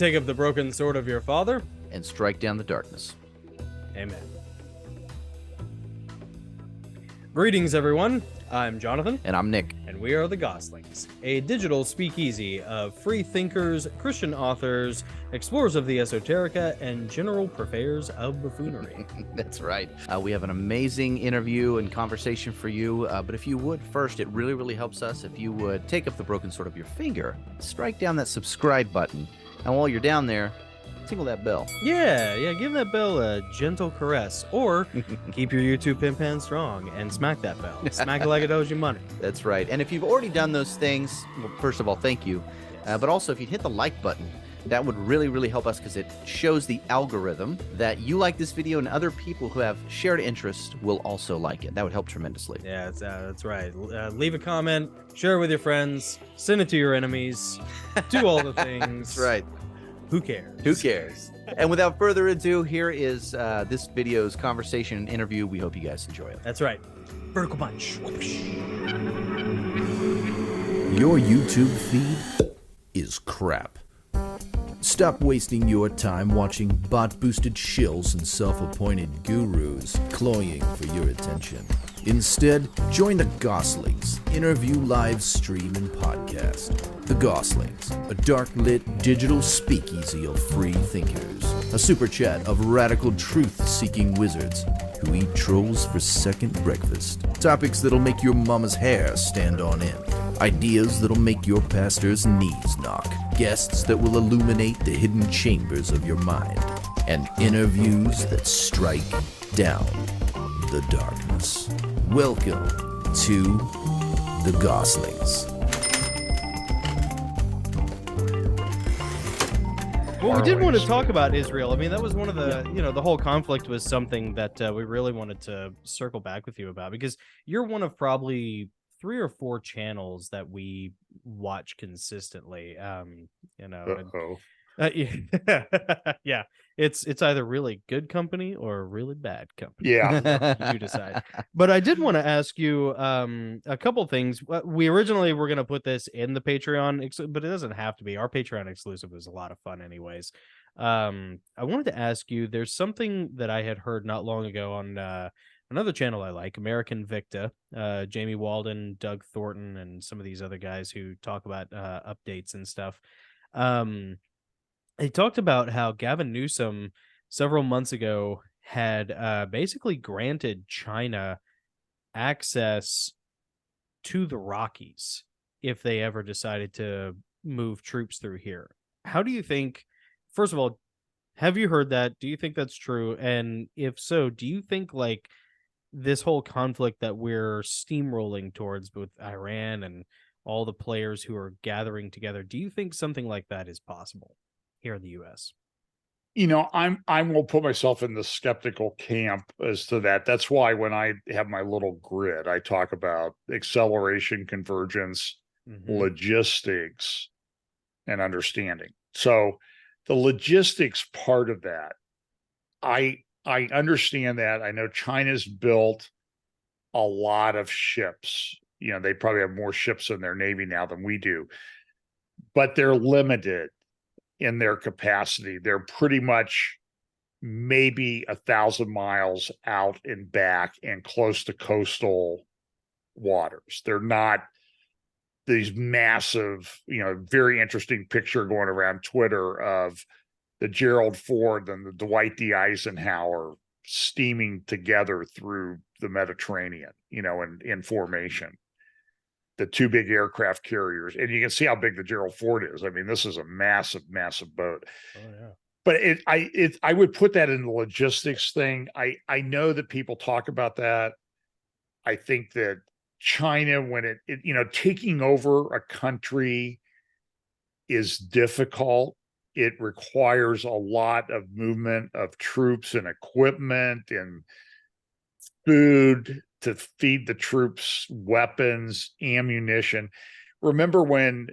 Take up the broken sword of your father and strike down the darkness. Amen. Greetings, everyone. I'm Jonathan. And I'm Nick. And we are the Gosslings, a digital speakeasy of free thinkers, Christian authors, explorers of the esoterica, and general purveyors of buffoonery. That's right. We have an amazing interview and conversation for you. But if you would first, it really, really helps us if you would take up the broken sword of your finger, strike down that subscribe button, and while you're down there, tinkle that bell. Yeah, give that bell a gentle caress, or keep your YouTube pin pan strong and smack that bell. Smack it like it owes you money. That's right. And if you've already done those things, well, first of all, thank you. But also, if you'd hit the like button, that would really, really help us because it shows the algorithm that you like this video and other people who have shared interests will also like it. That would help tremendously. Yeah, that's right. Leave a comment, share it with your friends, send it to your enemies, do all the things. That's right. Who cares? Who cares? And without further ado, here is this video's conversation and interview. We hope you guys enjoy it. That's right. Vertical punch. Your YouTube feed is crap. Stop wasting your time watching bot-boosted shills and self-appointed gurus cloying for your attention. Instead, join the Gosslings interview live stream and podcast. The Gosslings, a dark-lit digital speakeasy of free thinkers. A super chat of radical truth-seeking wizards who eat trolls for second breakfast. Topics that'll make your mama's hair stand on end. Ideas that'll make your pastor's knees knock. Guests that will illuminate the hidden chambers of your mind. And interviews that strike down the darkness. Welcome to the Gosslings. Well, we did want to talk about Israel. I mean, that was one of the, the whole conflict was something that we really wanted to circle back with you about, because you're one of probably 3 or 4 channels that we watch consistently. Yeah, it's either really good company or really bad company. Yeah. You decide. But I did want to ask you a couple things. We originally were going to put this in the Patreon, but it doesn't have to be. Our Patreon exclusive is a lot of fun anyways. I wanted to ask you, there's something that I had heard not long ago on another channel I like, American Victa, Jamie Walden, Doug Thornton, and some of these other guys who talk about updates and stuff. They talked about how Gavin Newsom several months ago had basically granted China access to the Rockies if they ever decided to move troops through here. How do you think, first of all, have you heard that? Do you think that's true? And if so, do you think like this whole conflict that we're steamrolling towards with Iran and all the players who are gathering together, do you think something like that is possible here in the U.S.? I will put myself in the skeptical camp as to that. That's why when I have my little grid, I talk about acceleration, convergence, logistics, and understanding. So the logistics part of that, I understand that. I know China's built a lot of ships. They probably have more ships in their Navy now than we do, but they're limited in their capacity. They're pretty much maybe 1,000 miles out and back and close to coastal waters. They're not these massive, very interesting picture going around Twitter of the Gerald Ford and the Dwight D. Eisenhower steaming together through the Mediterranean, in formation. The 2 big aircraft carriers, and you can see how big the Gerald Ford is. I mean, this is a massive, massive boat. Oh yeah. But I would put that in the logistics thing. I know that people talk about that. I think that China, when it taking over a country is difficult. It requires a lot of movement of troops and equipment and food to feed the troops, weapons, ammunition. Remember when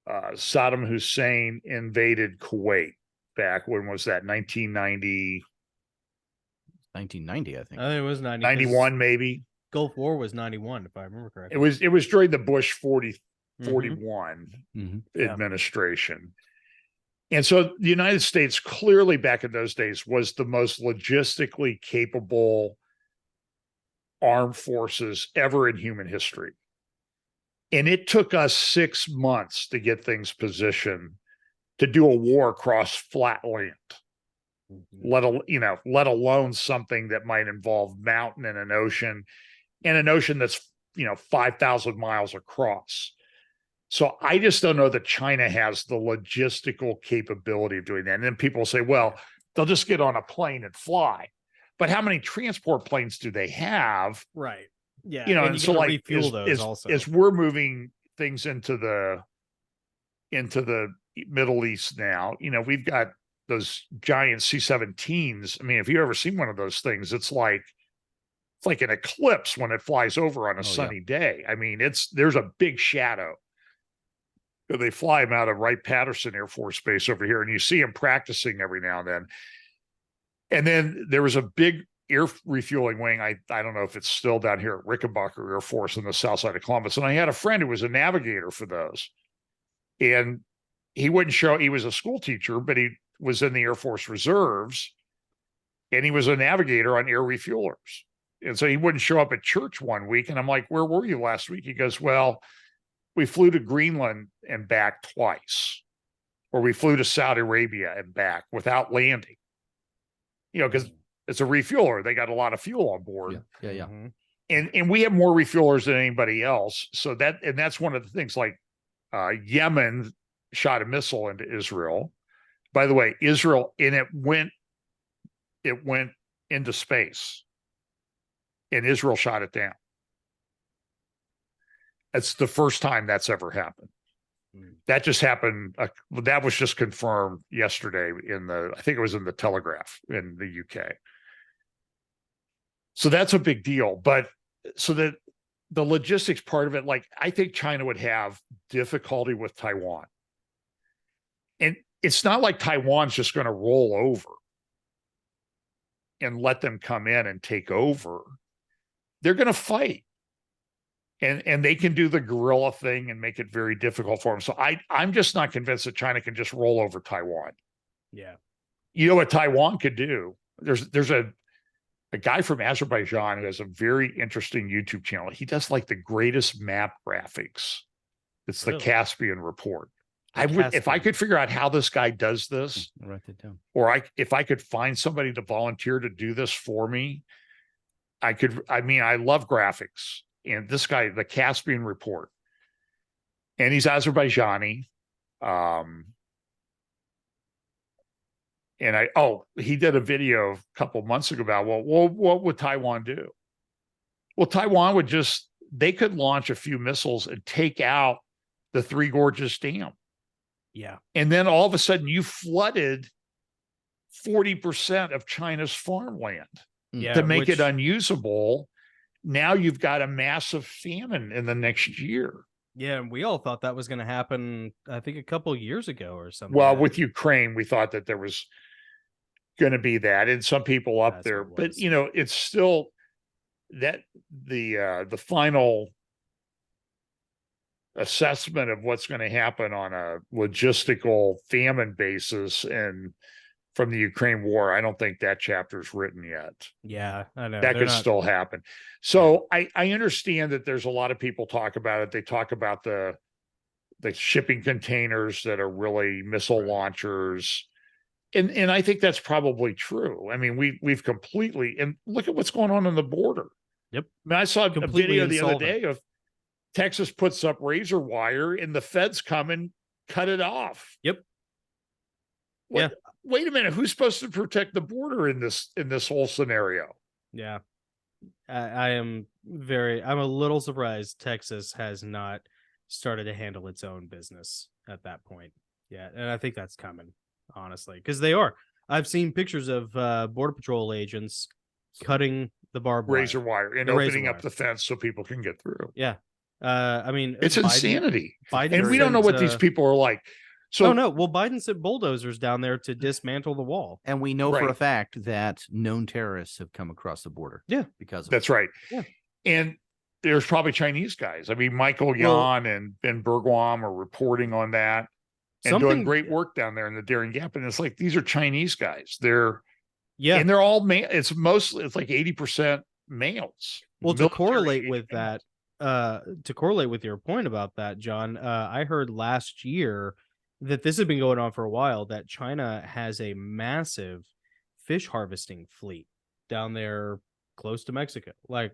Saddam Hussein invaded Kuwait back, when was that? 1990, I think. I think it was 90, 91 maybe. Gulf War was 91, if I remember correctly. It was during the Bush 41 administration. And so the United States clearly back in those days was the most logistically capable armed forces ever in human history. And it took us 6 months to get things positioned to do a war across flat land, let alone something that might involve mountain and an ocean that's 5,000 miles across. So I just don't know that China has the logistical capability of doing that. And then people say, well, they'll just get on a plane and fly. But how many transport planes do they have? Right. Yeah. And so like as we're moving things into the Middle East now, we've got those giant C-17s. I mean, if you've ever seen one of those things, it's like an eclipse when it flies over on a sunny day. I mean, there's a big shadow. They fly them out of Wright-Patterson Air Force Base over here, and you see them practicing every now and then. And then there was a big air refueling wing. I don't know if it's still down here at Rickenbacker Air Force in the south side of Columbus. And I had a friend who was a navigator for those. And he wouldn't show, he was a school teacher, but he was in the Air Force Reserves, and he was a navigator on air refuelers. And so he wouldn't show up at church one week. And I'm like, where were you last week? He goes, well, we flew to Greenland and back twice, or we flew to Saudi Arabia and back without landing, because it's a refueler. They got a lot of fuel on board. Yeah. Mm-hmm. And we have more refuelers than anybody else. So that's one of the things. Like Yemen shot a missile into Israel. By the way, Israel, and it went into space, and Israel shot it down. It's the first time that's ever happened. That just happened. That was just confirmed yesterday I think it was in the Telegraph in the UK. So that's a big deal. But so that the logistics part of it, like, I think China would have difficulty with Taiwan. And it's not like Taiwan's just going to roll over and let them come in and take over. They're going to fight. And they can do the guerrilla thing and make it very difficult for them. So I'm just not convinced that China can just roll over Taiwan. Yeah. You know what Taiwan could do? There's a guy from Azerbaijan who has a very interesting YouTube channel. He does like the greatest map graphics. It's the Caspian Report. If I could figure out how this guy does this, I'll write that down. Or if I could find somebody to volunteer to do this for me, I love graphics. And this guy, the Caspian Report, and he's Azerbaijani. He did a video a couple of months ago about, well, what would Taiwan do? Well, Taiwan they could launch a few missiles and take out the Three Gorges Dam. Yeah. And then all of a sudden you flooded 40% of China's farmland to make it unusable. Now you've got a massive famine in the next year. Yeah, and we all thought that was going to happen, I think, a couple of years ago or something. Well, with Ukraine, we thought that there was going to be that, and some people up there. But, it's still that the final assessment of what's going to happen on a logistical famine basis and from the Ukraine war, I don't think that chapter's written yet. Yeah, I know. That could still happen. So I understand that there's a lot of people talk about it. They talk about the shipping containers that are really missile launchers. And I think that's probably true. I mean, we've completely, and look at what's going on the border. Yep. I mean, I saw a video the other day of Texas puts up razor wire and the feds come and cut it off. Yep. Yeah. Wait a minute. Who's supposed to protect the border in this whole scenario? Yeah. I'm a little surprised Texas has not started to handle its own business at that point. Yeah. And I think that's coming, honestly, because they are. I've seen pictures of Border Patrol agents cutting the barbed razor wire and opening up the fence so people can get through. Yeah. I mean, it's insanity. Biden and we don't know what these people are like. So no. Well, Biden sent bulldozers down there to dismantle the wall. And we know for a fact that known terrorists have come across the border. Yeah. Because of that's right. Yeah. And there's probably Chinese guys. I mean, Michael Yan and Ben Bergwam are reporting on that. and doing Something, great work down there in the Darien Gap. And it's like, these are Chinese guys. And yeah. they're all it's like 80% males. Well, to military correlate age with males. that, to correlate with your point about that, John, I heard last year that this has been going on for a while, that China has a massive fish harvesting fleet down there close to Mexico, like,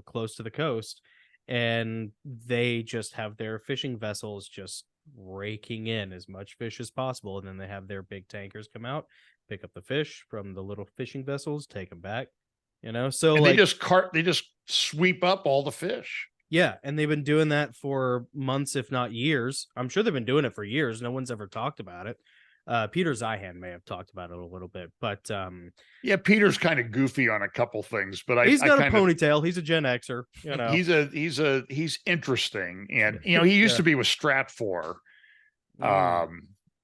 close to the coast. And they just have their fishing vessels just raking in as much fish as possible. And then they have their big tankers come out, pick up the fish from the little fishing vessels, take them back, so And like they just sweep up all the fish. yeah, and they've been doing that for months, if not years. I'm sure they've been doing it for years. No one's ever talked about it. Peter Zeihan may have talked about it a little bit, but yeah, Peter's kind of goofy on a couple things, but he's got a ponytail. He's a Gen Xer, He's interesting, and he used to be with Stratfor,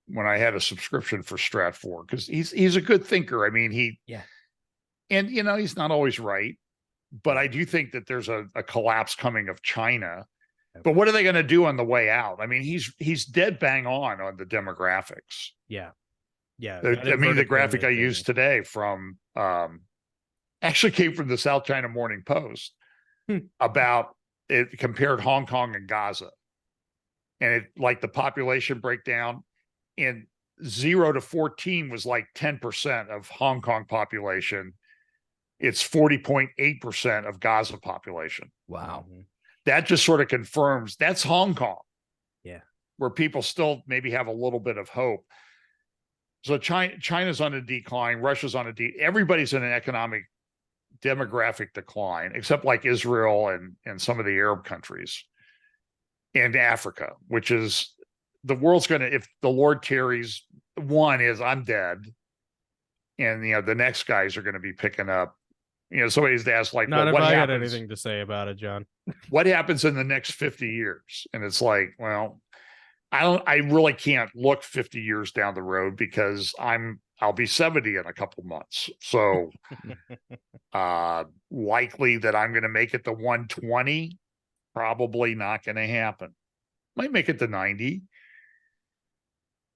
when I had a subscription for Stratfor, because he's a good thinker. I mean, and he's not always right. But I do think that there's a collapse coming of China. But what are they going to do on the way out? I mean, he's dead bang on the demographics. Yeah. I mean, the graphic I used today from actually came from the South China Morning Post about it, compared Hong Kong and Gaza, and it like the population breakdown in 0 to 14 was like 10% of Hong Kong population. It's 40.8% of Gaza population. Wow. That just sort of confirms that's Hong Kong. Yeah. Where people still maybe have a little bit of hope. So China's on a decline. Russia's on everybody's in an economic demographic decline, except like Israel and some of the Arab countries and Africa, which is the world's going to, if the Lord tarries, one is I'm dead. And, the next guys are going to be picking up. Somebody's asked like, not well, if what I happens? had anything to say about it, John. What happens in the next 50 years? And it's like, well, I really can't look 50 years down the road because I'll be 70 in a couple months. So likely that I'm going to make it to 120, probably not going to happen. Might make it to 90.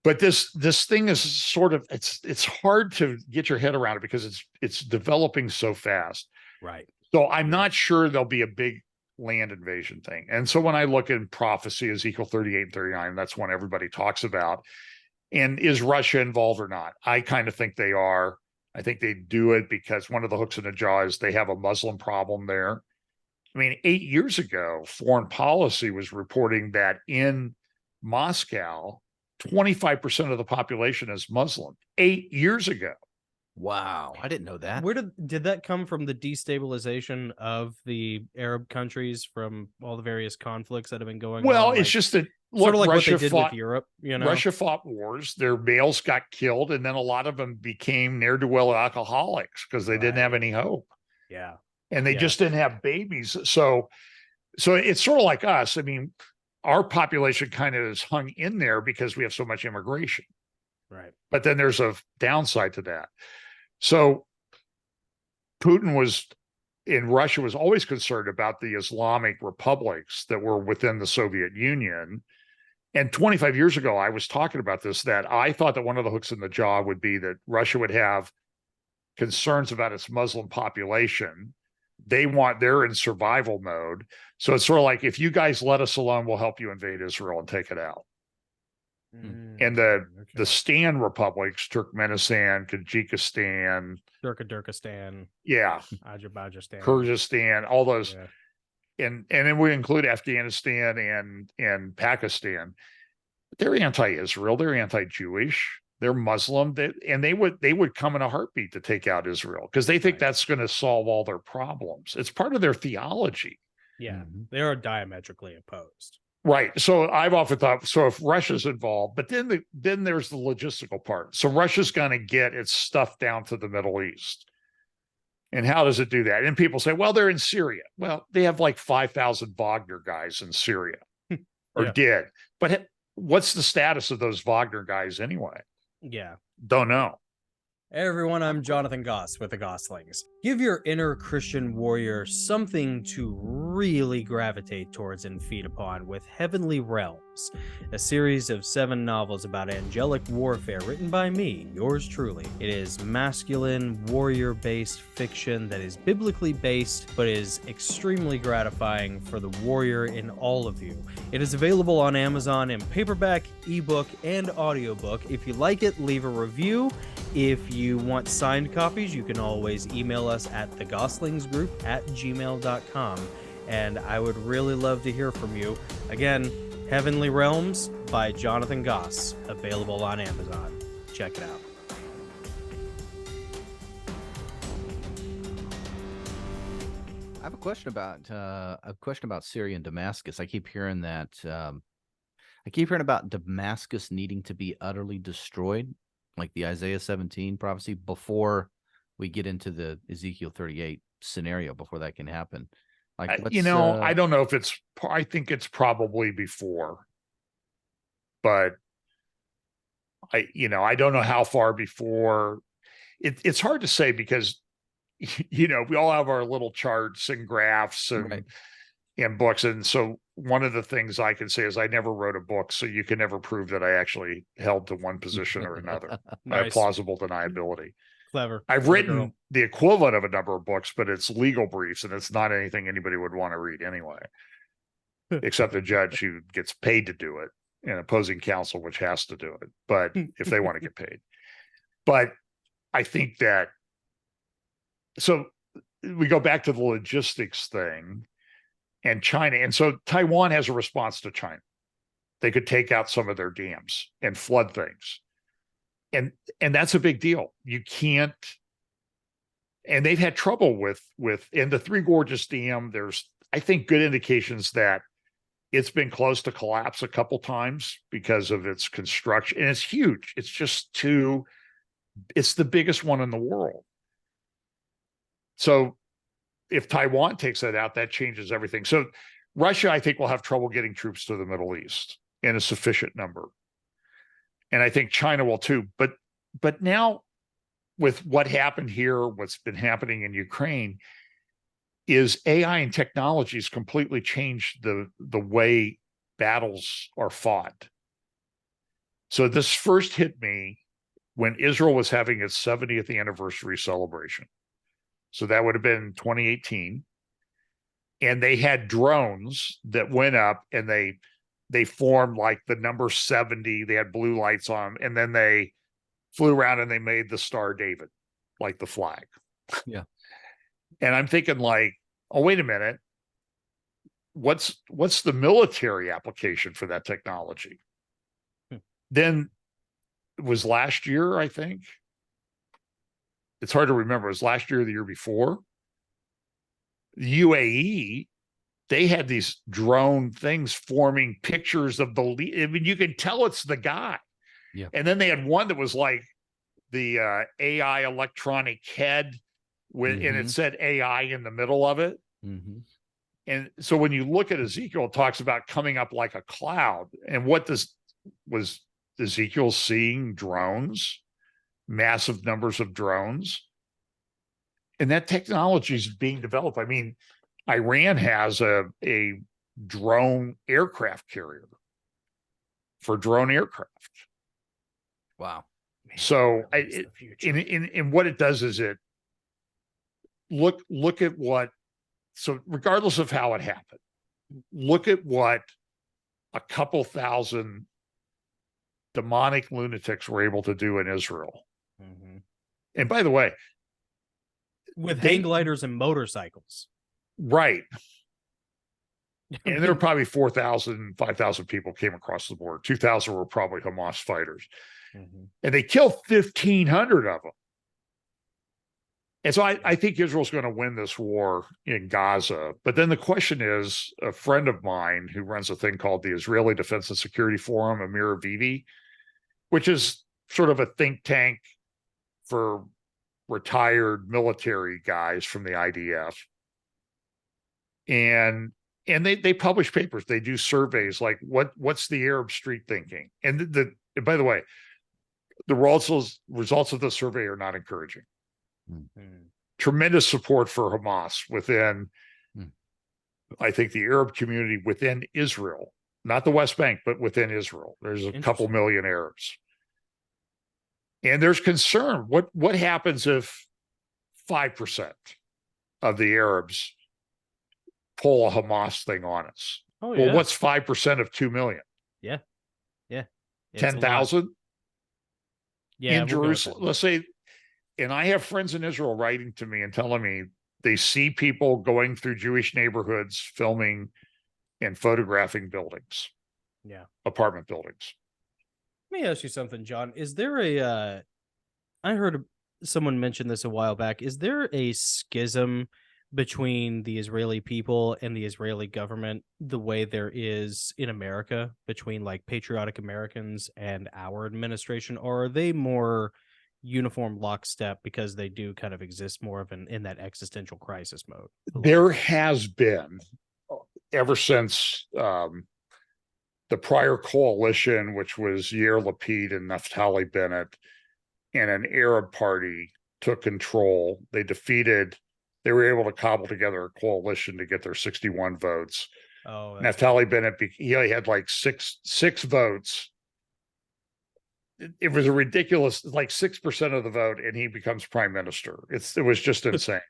But this thing is sort of it's hard to get your head around it because it's developing so fast. Right. So I'm not sure there'll be a big land invasion thing. And so when I look in prophecy, Ezekiel 38 and 39, that's one everybody talks about. And is Russia involved or not? I kind of think they are. I think they do it because one of the hooks in the jaw is they have a Muslim problem there. I mean, 8 years ago, Foreign Policy was reporting that in Moscow, 25% of the population is Muslim 8 years ago. Wow, I didn't know that. Where did that come from? The destabilization of the Arab countries from all the various conflicts that have been going on? Well, it's just that sort of like Russia what they did fought with Europe. Russia fought wars. Their males got killed, and then a lot of them became ne'er-do-well alcoholics because they didn't have any hope. Yeah, and they just didn't have babies. So it's sort of like us. I mean, our population kind of is hung in there because we have so much immigration. Right. But then there's a downside to that. So Putin in Russia was always concerned about the Islamic republics that were within the Soviet Union. And 25 years ago, I was talking about this, that I thought that one of the hooks in the jaw would be that Russia would have concerns about its Muslim population. They're in survival mode. So it's sort of like, if you guys let us alone, we'll help you invade Israel and take it out. And the Stan republics, Turkmenistan, Kyrgyzstan, Turkestan, Azerbaijan, Kyrgyzstan, all those, and then we include Afghanistan and Pakistan. They're anti-Israel. They're anti-Jewish. They're Muslim. They would come in a heartbeat to take out Israel because they think that's going to solve all their problems. It's part of their theology. Yeah, they are diametrically opposed. Right. So I've often thought, so if Russia's involved, but then there's the logistical part. So Russia's going to get its stuff down to the Middle East. And how does it do that? And people say, well, they're in Syria. Well, they have like 5,000 Wagner guys in Syria or did. But what's the status of those Wagner guys anyway? Yeah. Don't know. Hey everyone, I'm Jonathan Goss with the Gosslings. Give your inner Christian warrior something to really gravitate towards and feed upon with Heavenly Realms, a series of 7 novels about angelic warfare written by me, yours truly. It is masculine, warrior-based fiction that is biblically based, but is extremely gratifying for the warrior in all of you. It is available on Amazon in paperback, ebook, and audiobook. If you like it, leave a review. If you want signed copies, you can always email us at thegoslingsgroup@gmail.com, and I would really love to hear from you. Again, Heavenly Realms by Jonathan Goss, available on Amazon. Check it out. I have a question about Syria and Damascus. I keep hearing about Damascus needing to be utterly destroyed, like the Isaiah 17 prophecy, before we get into the Ezekiel 38 scenario, before that can happen. Like, I don't know if I think it's probably before, but I don't know how far before. It's hard to say because, we all have our little charts and graphs and books. And so one of the things I can say is I never wrote a book, so you can never prove that I actually held to one position or another. Nice. I have plausible deniability. Clever. I've Clever written girl. the equivalent of a number of books, but it's legal briefs, and it's not anything anybody would want to read anyway, except a judge who gets paid to do it and opposing counsel, which has to do it, but if they want to get paid. But I think that, so we go back to the logistics thing and China. And so Taiwan has a response to China. They could take out some of their dams and flood things. And that's a big deal. You can't, and they've had trouble with in the Three Gorges Dam, there's, I think, good indications that it's been close to collapse a couple times because of its construction. And it's huge. It's just it's the biggest one in the world. So if Taiwan takes that out, that changes everything. So Russia, I think, will have trouble getting troops to the Middle East in a sufficient number. And I think China will too. But now with what happened here, what's been happening in Ukraine, is AI and technologies completely changed the way battles are fought. So this first hit me when Israel was having its 70th anniversary celebration. So that would have been 2018. And they had drones that went up and they formed like the number 70. They had blue lights on, and then they flew around and they made the Star David, like the flag. Yeah. And I'm thinking like, oh, wait a minute. What's the military application for that technology? Then it was last year, I think. It's hard to remember. It was last year or the year before. The UAE, they had these drone things forming pictures of I mean, you can tell it's the guy. Yeah. And then they had one that was like the AI electronic head and it said AI in the middle of it. Mm-hmm. And so when you look at Ezekiel, it talks about coming up like a cloud. And was Ezekiel seeing drones, massive numbers of drones? And that technology is being developed. I mean, Iran has a drone aircraft carrier for drone aircraft. Wow. Man, So in what it does is it look at what, so regardless of how it happened, look at what a couple thousand demonic lunatics were able to do in Israel. Mm-hmm. And by the way, with hang gliders and motorcycles. Right. And there were probably 4,000, 5,000 people came across the border. 2,000 were probably Hamas fighters. Mm-hmm. And they killed 1,500 of them. And so I think Israel's going to win this war in Gaza. But then the question is, a friend of mine who runs a thing called the Israeli Defense and Security Forum, Amir Avivi, which is sort of a think tank for retired military guys from the IDF. And they publish papers. They do surveys like what's the Arab street thinking? And by the way, the results of the survey are not encouraging. Mm-hmm. tremendous support for Hamas within, I think, the Arab community within Israel, not the West Bank, but within Israel. There's a couple million Arabs. And there's concern. What happens if 5% of the Arabs pull a Hamas thing on us? Oh, well, what's 5% of 2 million? Yeah. 10,000? Yeah. In Jerusalem, let's say, and I have friends in Israel writing to me and telling me they see people going through Jewish neighborhoods, filming and photographing buildings. Yeah. Apartment buildings. Let me ask you something, John. Is there I heard someone mention this a while back. Is there a schism between the Israeli people and the Israeli government the way there is in America between like patriotic Americans and our administration? Or are they more uniform lockstep because they do kind of exist more of in that existential crisis mode? There has been, ever since the prior coalition, which was Yair Lapid and Naftali Bennett, and an Arab party took control. They were able to cobble together a coalition to get their 61 votes. Oh, Naftali Bennett, he only had like six votes. It was a ridiculous, like 6% of the vote, and he becomes prime minister. It was just insane.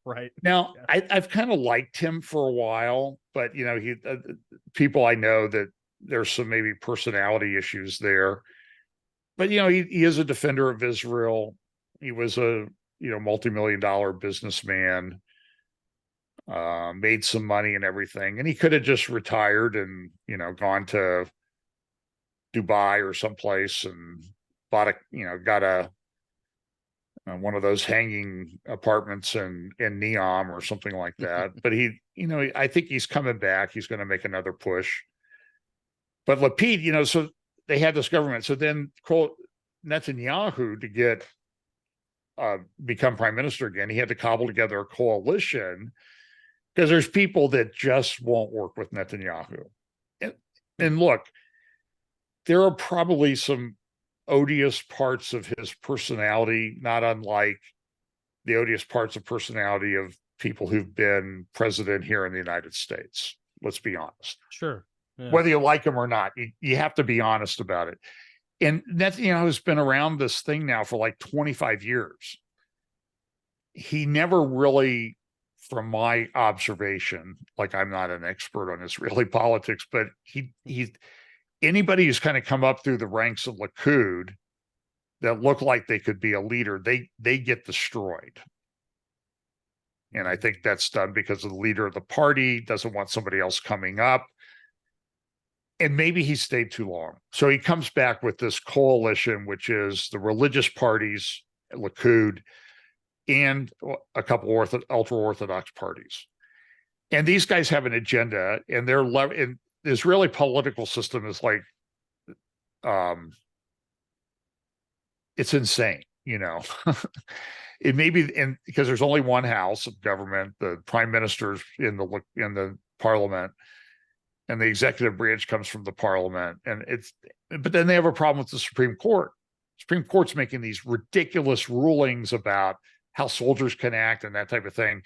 Right. Now, yeah. I've kind of liked him for a while, but people I know that there's some maybe personality issues there. But he is a defender of Israel. He was a multi-million-dollar businessman, made some money and everything, and he could have just retired and gone to Dubai or someplace and got one of those hanging apartments in Neom or something like that. But I think he's coming back. He's going to make another push. But Lapid, so they had this government. So then Netanyahu, to get become prime minister again, he had to cobble together a coalition because there's people that just won't work with Netanyahu. And look, there are probably some odious parts of his personality, not unlike the odious parts of personality of people who've been president here in the United States. Let's be honest. Sure. Yeah. Whether you like him or not, you have to be honest about it. And Netanyahu has been around this thing now for like 25 years. He never really, from my observation, like I'm not an expert on Israeli politics, but anybody who's kind of come up through the ranks of Likud that look like they could be a leader, they get destroyed. And I think that's done because the leader of the party doesn't want somebody else coming up. And maybe he stayed too long. So he comes back with this coalition, which is the religious parties, Likud, and a couple ultra-Orthodox parties. And these guys have an agenda, and and the Israeli political system is like, it's insane, It may be, because there's only one house of government, the prime minister's in the parliament, and the executive branch comes from the parliament, but then they have a problem with the Supreme Court. Supreme Court's making these ridiculous rulings about how soldiers can act and that type of thing.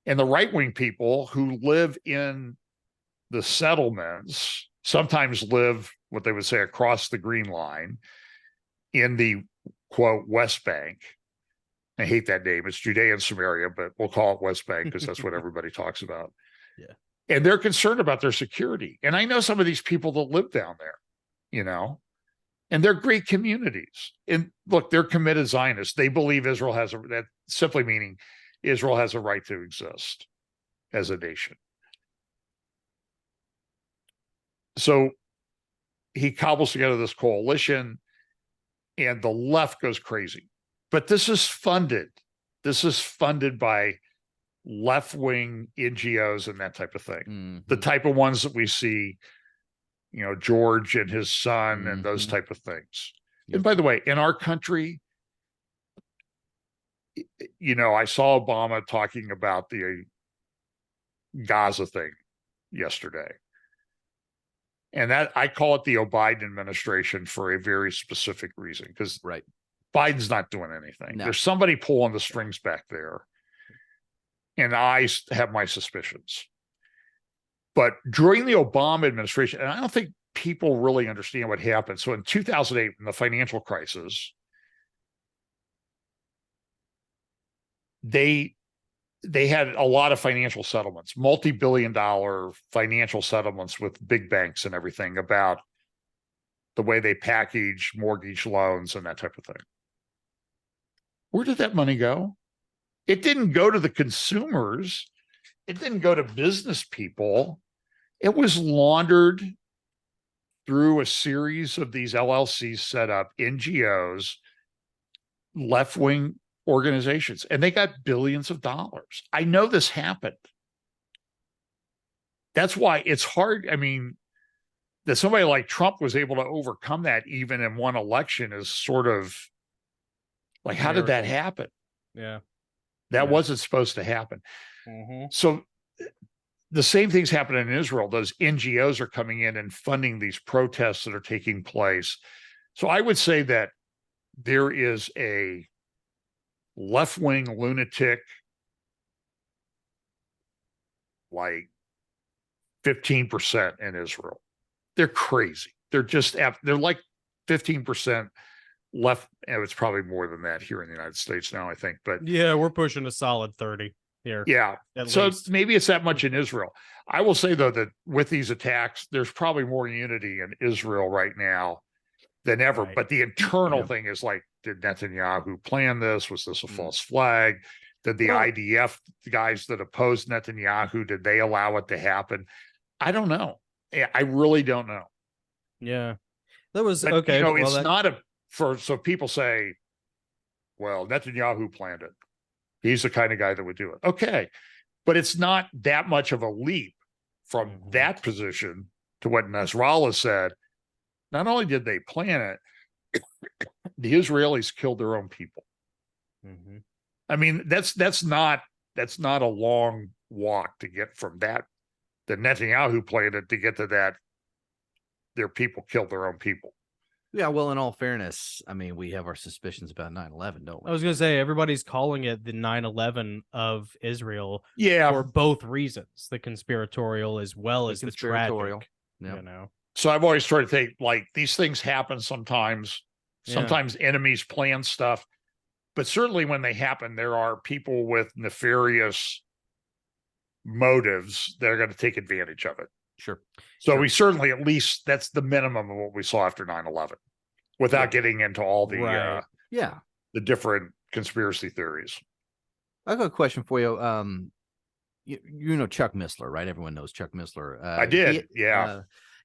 And the right-wing people who live in the settlements sometimes live what they would say across the Green Line in the quote West Bank. I hate that name. It's Judea and Samaria, but we'll call it West Bank because that's what everybody talks about. Yeah. And they're concerned about their security. And I know some of these people that live down there, and they're great communities. And look, they're committed Zionists. They believe Israel that simply meaning Israel has a right to exist as a nation. So he cobbles together this coalition, and the left goes crazy. But this is funded by left-wing NGOs and that type of thing. Mm-hmm. The type of ones that we see, George and his son and those type of things. Yep. And by the way, in our country, I saw Obama talking about the Gaza thing yesterday. And that I call it the Biden administration for a very specific reason, because Biden's not doing anything. No. There's somebody pulling the strings back there. And I have my suspicions. But during the Obama administration, and I don't think people really understand what happened. So in 2008, in the financial crisis, they had a lot of financial settlements, multi-billion-dollar financial settlements with big banks and everything about the way they package mortgage loans and that type of thing. Where did that money go? It didn't go to the consumers. It didn't go to business people. It was laundered through a series of these LLCs set up, NGOs, left-wing organizations, and they got billions of dollars. I know this happened. That's why it's hard. I mean, that somebody like Trump was able to overcome that even in one election is sort of like, how did that happen? Yeah. That wasn't supposed to happen. Mm-hmm. So the same thing's happening in Israel. Those NGOs are coming in and funding these protests that are taking place. So I would say that there is a left-wing lunatic, like 15% in Israel. They're crazy. They're like 15% left. And it's probably more than that here in the United States now, I think. But yeah, we're pushing a solid 30 here. Yeah. So least. Maybe it's that much in Israel. I will say, though, that with these attacks, there's probably more unity in Israel right now than ever. Right. But the internal thing is like, did Netanyahu plan this? Was this a false flag? Did the IDF, the guys that opposed Netanyahu, did they allow it to happen? I don't know. I really don't know. Yeah. That was But, okay. It's not so people say, well, Netanyahu planned it. He's the kind of guy that would do it. Okay. But it's not that much of a leap from that position to what Nasrallah said. Not only did they plan it, the Israelis killed their own people. Mm-hmm. I mean, that's not a long walk to get from that. The Netanyahu planned it to get to that. Their people killed their own people. Yeah, well, in all fairness, I mean, we have our suspicions about 9/11, don't we? I was going to say, everybody's calling it the 9/11 of Israel. Yeah. For both reasons, the conspiratorial as well as the tragic. Yep. You know. So I've always tried to think, like, these things happen sometimes. Sometimes enemies plan stuff. But certainly when they happen, there are people with nefarious motives that are going to take advantage of it. Sure. So we certainly, at least that's the minimum of what we saw after 9/11, without getting into all the the different conspiracy theories. I've got a question for you. You know Chuck Missler, right? Everyone knows Chuck Missler. I did.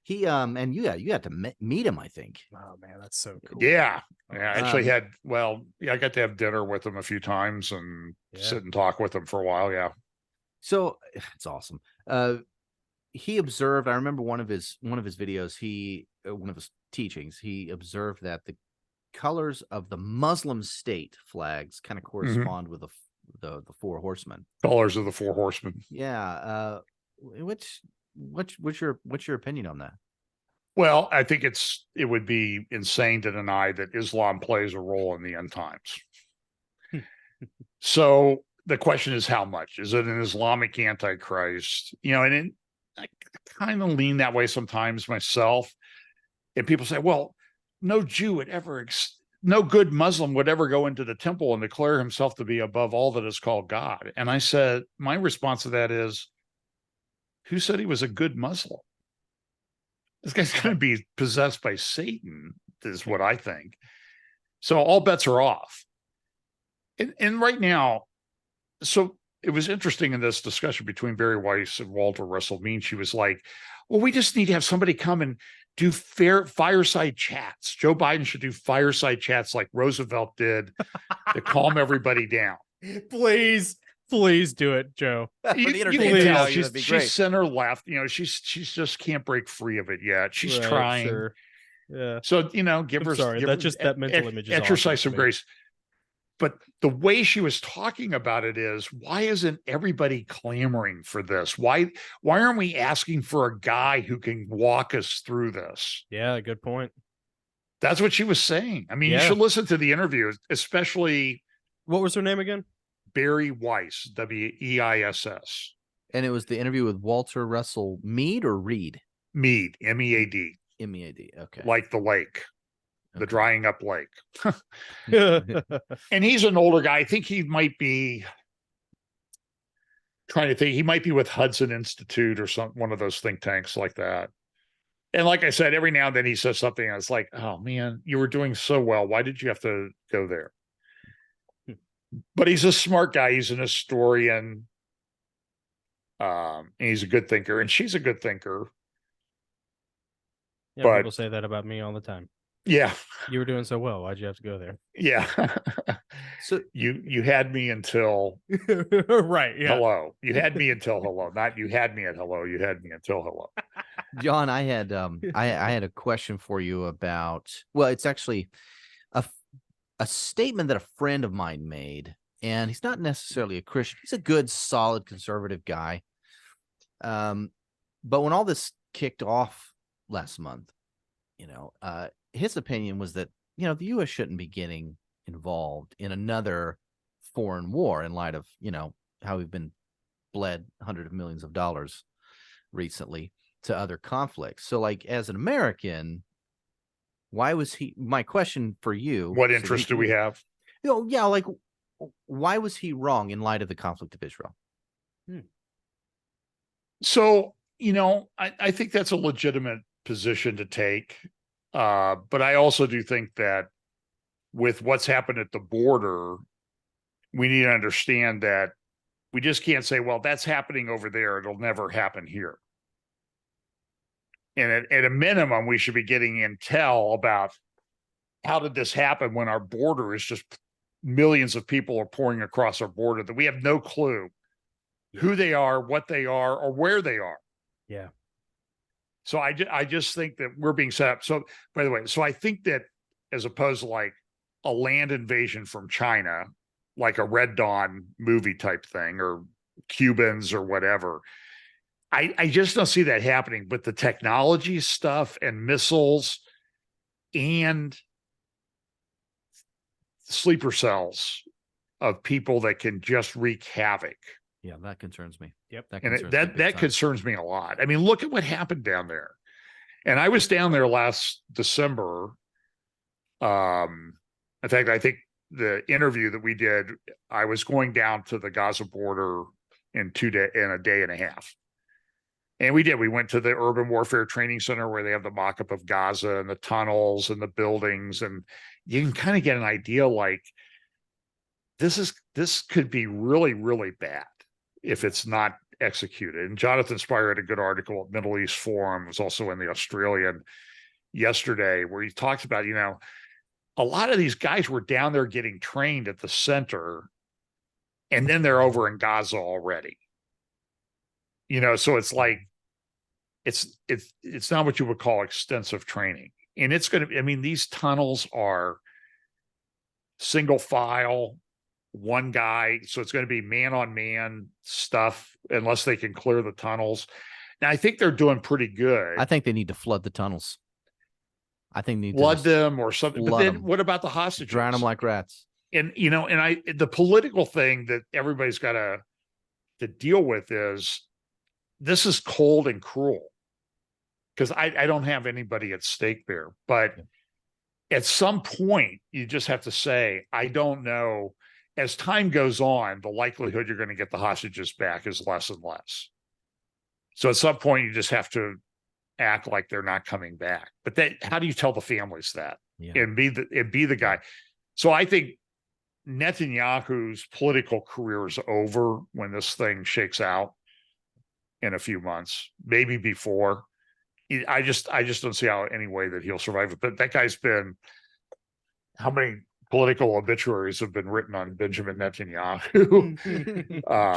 He and you got to meet him, I think. Oh man, that's so cool. Yeah. I actually I got to have dinner with him a few times and sit and talk with him for a while. Yeah. So it's awesome. He observed, I remember one of his videos, one of his teachings, he observed that the colors of the Muslim state flags kind of correspond with the four horsemen. Colors of the four horsemen. Yeah. What's your opinion on that? Well, I think it would be insane to deny that Islam plays a role in the end times. So the question is, how much? Is it an Islamic Antichrist? And I kind of lean that way sometimes myself. And people say, well, no Jew would ever, no good Muslim would ever go into the temple and declare himself to be above all that is called God. And I said, my response to that is, who said he was a good Muslim? This guy's going to be possessed by Satan, is what I think. So all bets are off. And right now, so it was interesting in this discussion between Barry Weiss and Walter Russell Mean. She was like, well, we just need to have somebody come and do fireside chats. Joe Biden should do fireside chats like Roosevelt did to calm everybody down. Please do it, Joe. You can tell she's center left. She's just can't break free of it yet. She's trying. Sure. Yeah. So give her. That mental image. Exercise some grace. But the way she was talking about it is, why isn't everybody clamoring for this? Why aren't we asking for a guy who can walk us through this? Yeah, good point. That's what she was saying. I mean, you Yeah. should listen to the interview, especially What was her name again? Barry Weiss, Weiss. And it was the interview with Walter Russell Mead or Reed? Mead, MEAD. MEAD. Okay. Like the lake, the Okay. drying up lake. And he's an older guy. I think he might be trying to think. He might be with Hudson Institute or one of those think tanks like that. And like I said, every now and then he says something. And it's like, oh man, you were doing so well. Why did you have to go there? But he's a smart guy. He's an historian. And he's a good thinker, and she's a good thinker. Yeah, But- people say that about me all the time. Yeah. You were doing so well. Why'd you have to go there? Yeah. So you had me until Right. Yeah. hello. You had me until hello. Not you had me at hello. You had me until hello. John, I had I had a question for you about, well, it's actually a statement that a friend of mine made, and he's not necessarily a Christian. He's a good, solid conservative guy. But when all this kicked off last month, his opinion was that, the U.S. shouldn't be getting involved in another foreign war in light of, how we've been bled hundreds of millions of dollars recently to other conflicts. So, like, as an American, why was my question for you? What interest do we have? Like, why was he wrong in light of the conflict of Israel? So, I think that's a legitimate position to take. But I also do think that with what's happened at the border, we need to understand that we just can't say, well, that's happening over there. It'll never happen here. And at a minimum, we should be getting intel about how did this happen when our border is just millions of people are pouring across our border that we have no clue who they are, what they are, or where they are. Yeah. So I just think that we're being set up. So, by the way, so I think that as opposed to like a land invasion from China, like a Red Dawn movie type thing, or Cubans or whatever, I just don't see that happening. But the technology stuff and missiles and sleeper cells of people that can just wreak havoc. Yeah, that concerns me. Yep. That concerns me a lot. I mean, look at what happened down there. And I was down there last December. In fact, I think the interview that we did, I was going down to the Gaza border in a day and a half. And we did. We went to the Urban Warfare Training Center where they have the mock-up of Gaza and the tunnels and the buildings. And you can kind of get an idea like this could be really, really bad if it's not executed. And Jonathan Spire had a good article at Middle East Forum. It was also in the Australian yesterday, where he talks about, a lot of these guys were down there getting trained at the center, and then they're over in Gaza already. So it's like, it's not what you would call extensive training. And it's going to, these tunnels are single file, one guy. So it's going to be man on man stuff unless they can clear the tunnels. Now, I think they're doing pretty good. I think they need to flood the tunnels. I think they need flood to them or something. But then what about the hostages? drown them like rats. And, the political thing that everybody's got to deal with is this is cold and cruel, because I don't have anybody at stake there. But at some point, you just have to say, I don't know. As time goes on, the likelihood you're going to get the hostages back is less and less. So at some point, you just have to act like they're not coming back. But how do you tell the families that? And be the guy? So I think Netanyahu's political career is over when this thing shakes out in a few months, maybe before. I just don't see any way that he'll survive it. But that guy's been, how many political obituaries have been written on Benjamin Netanyahu?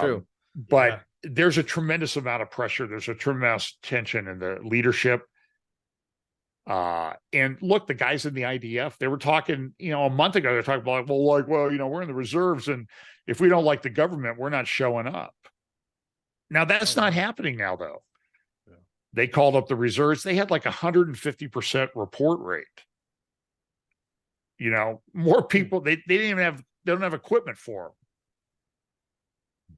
True. But there's a tremendous amount of pressure. There's a tremendous tension in the leadership. And look, the guys in the IDF, they were talking, a month ago, they're talking about, we're in the reserves, and if we don't like the government, we're not showing up. Now, that's not happening now, though. They called up the reserves. They had like 150% report rate. You know, more people, they don't have equipment for them.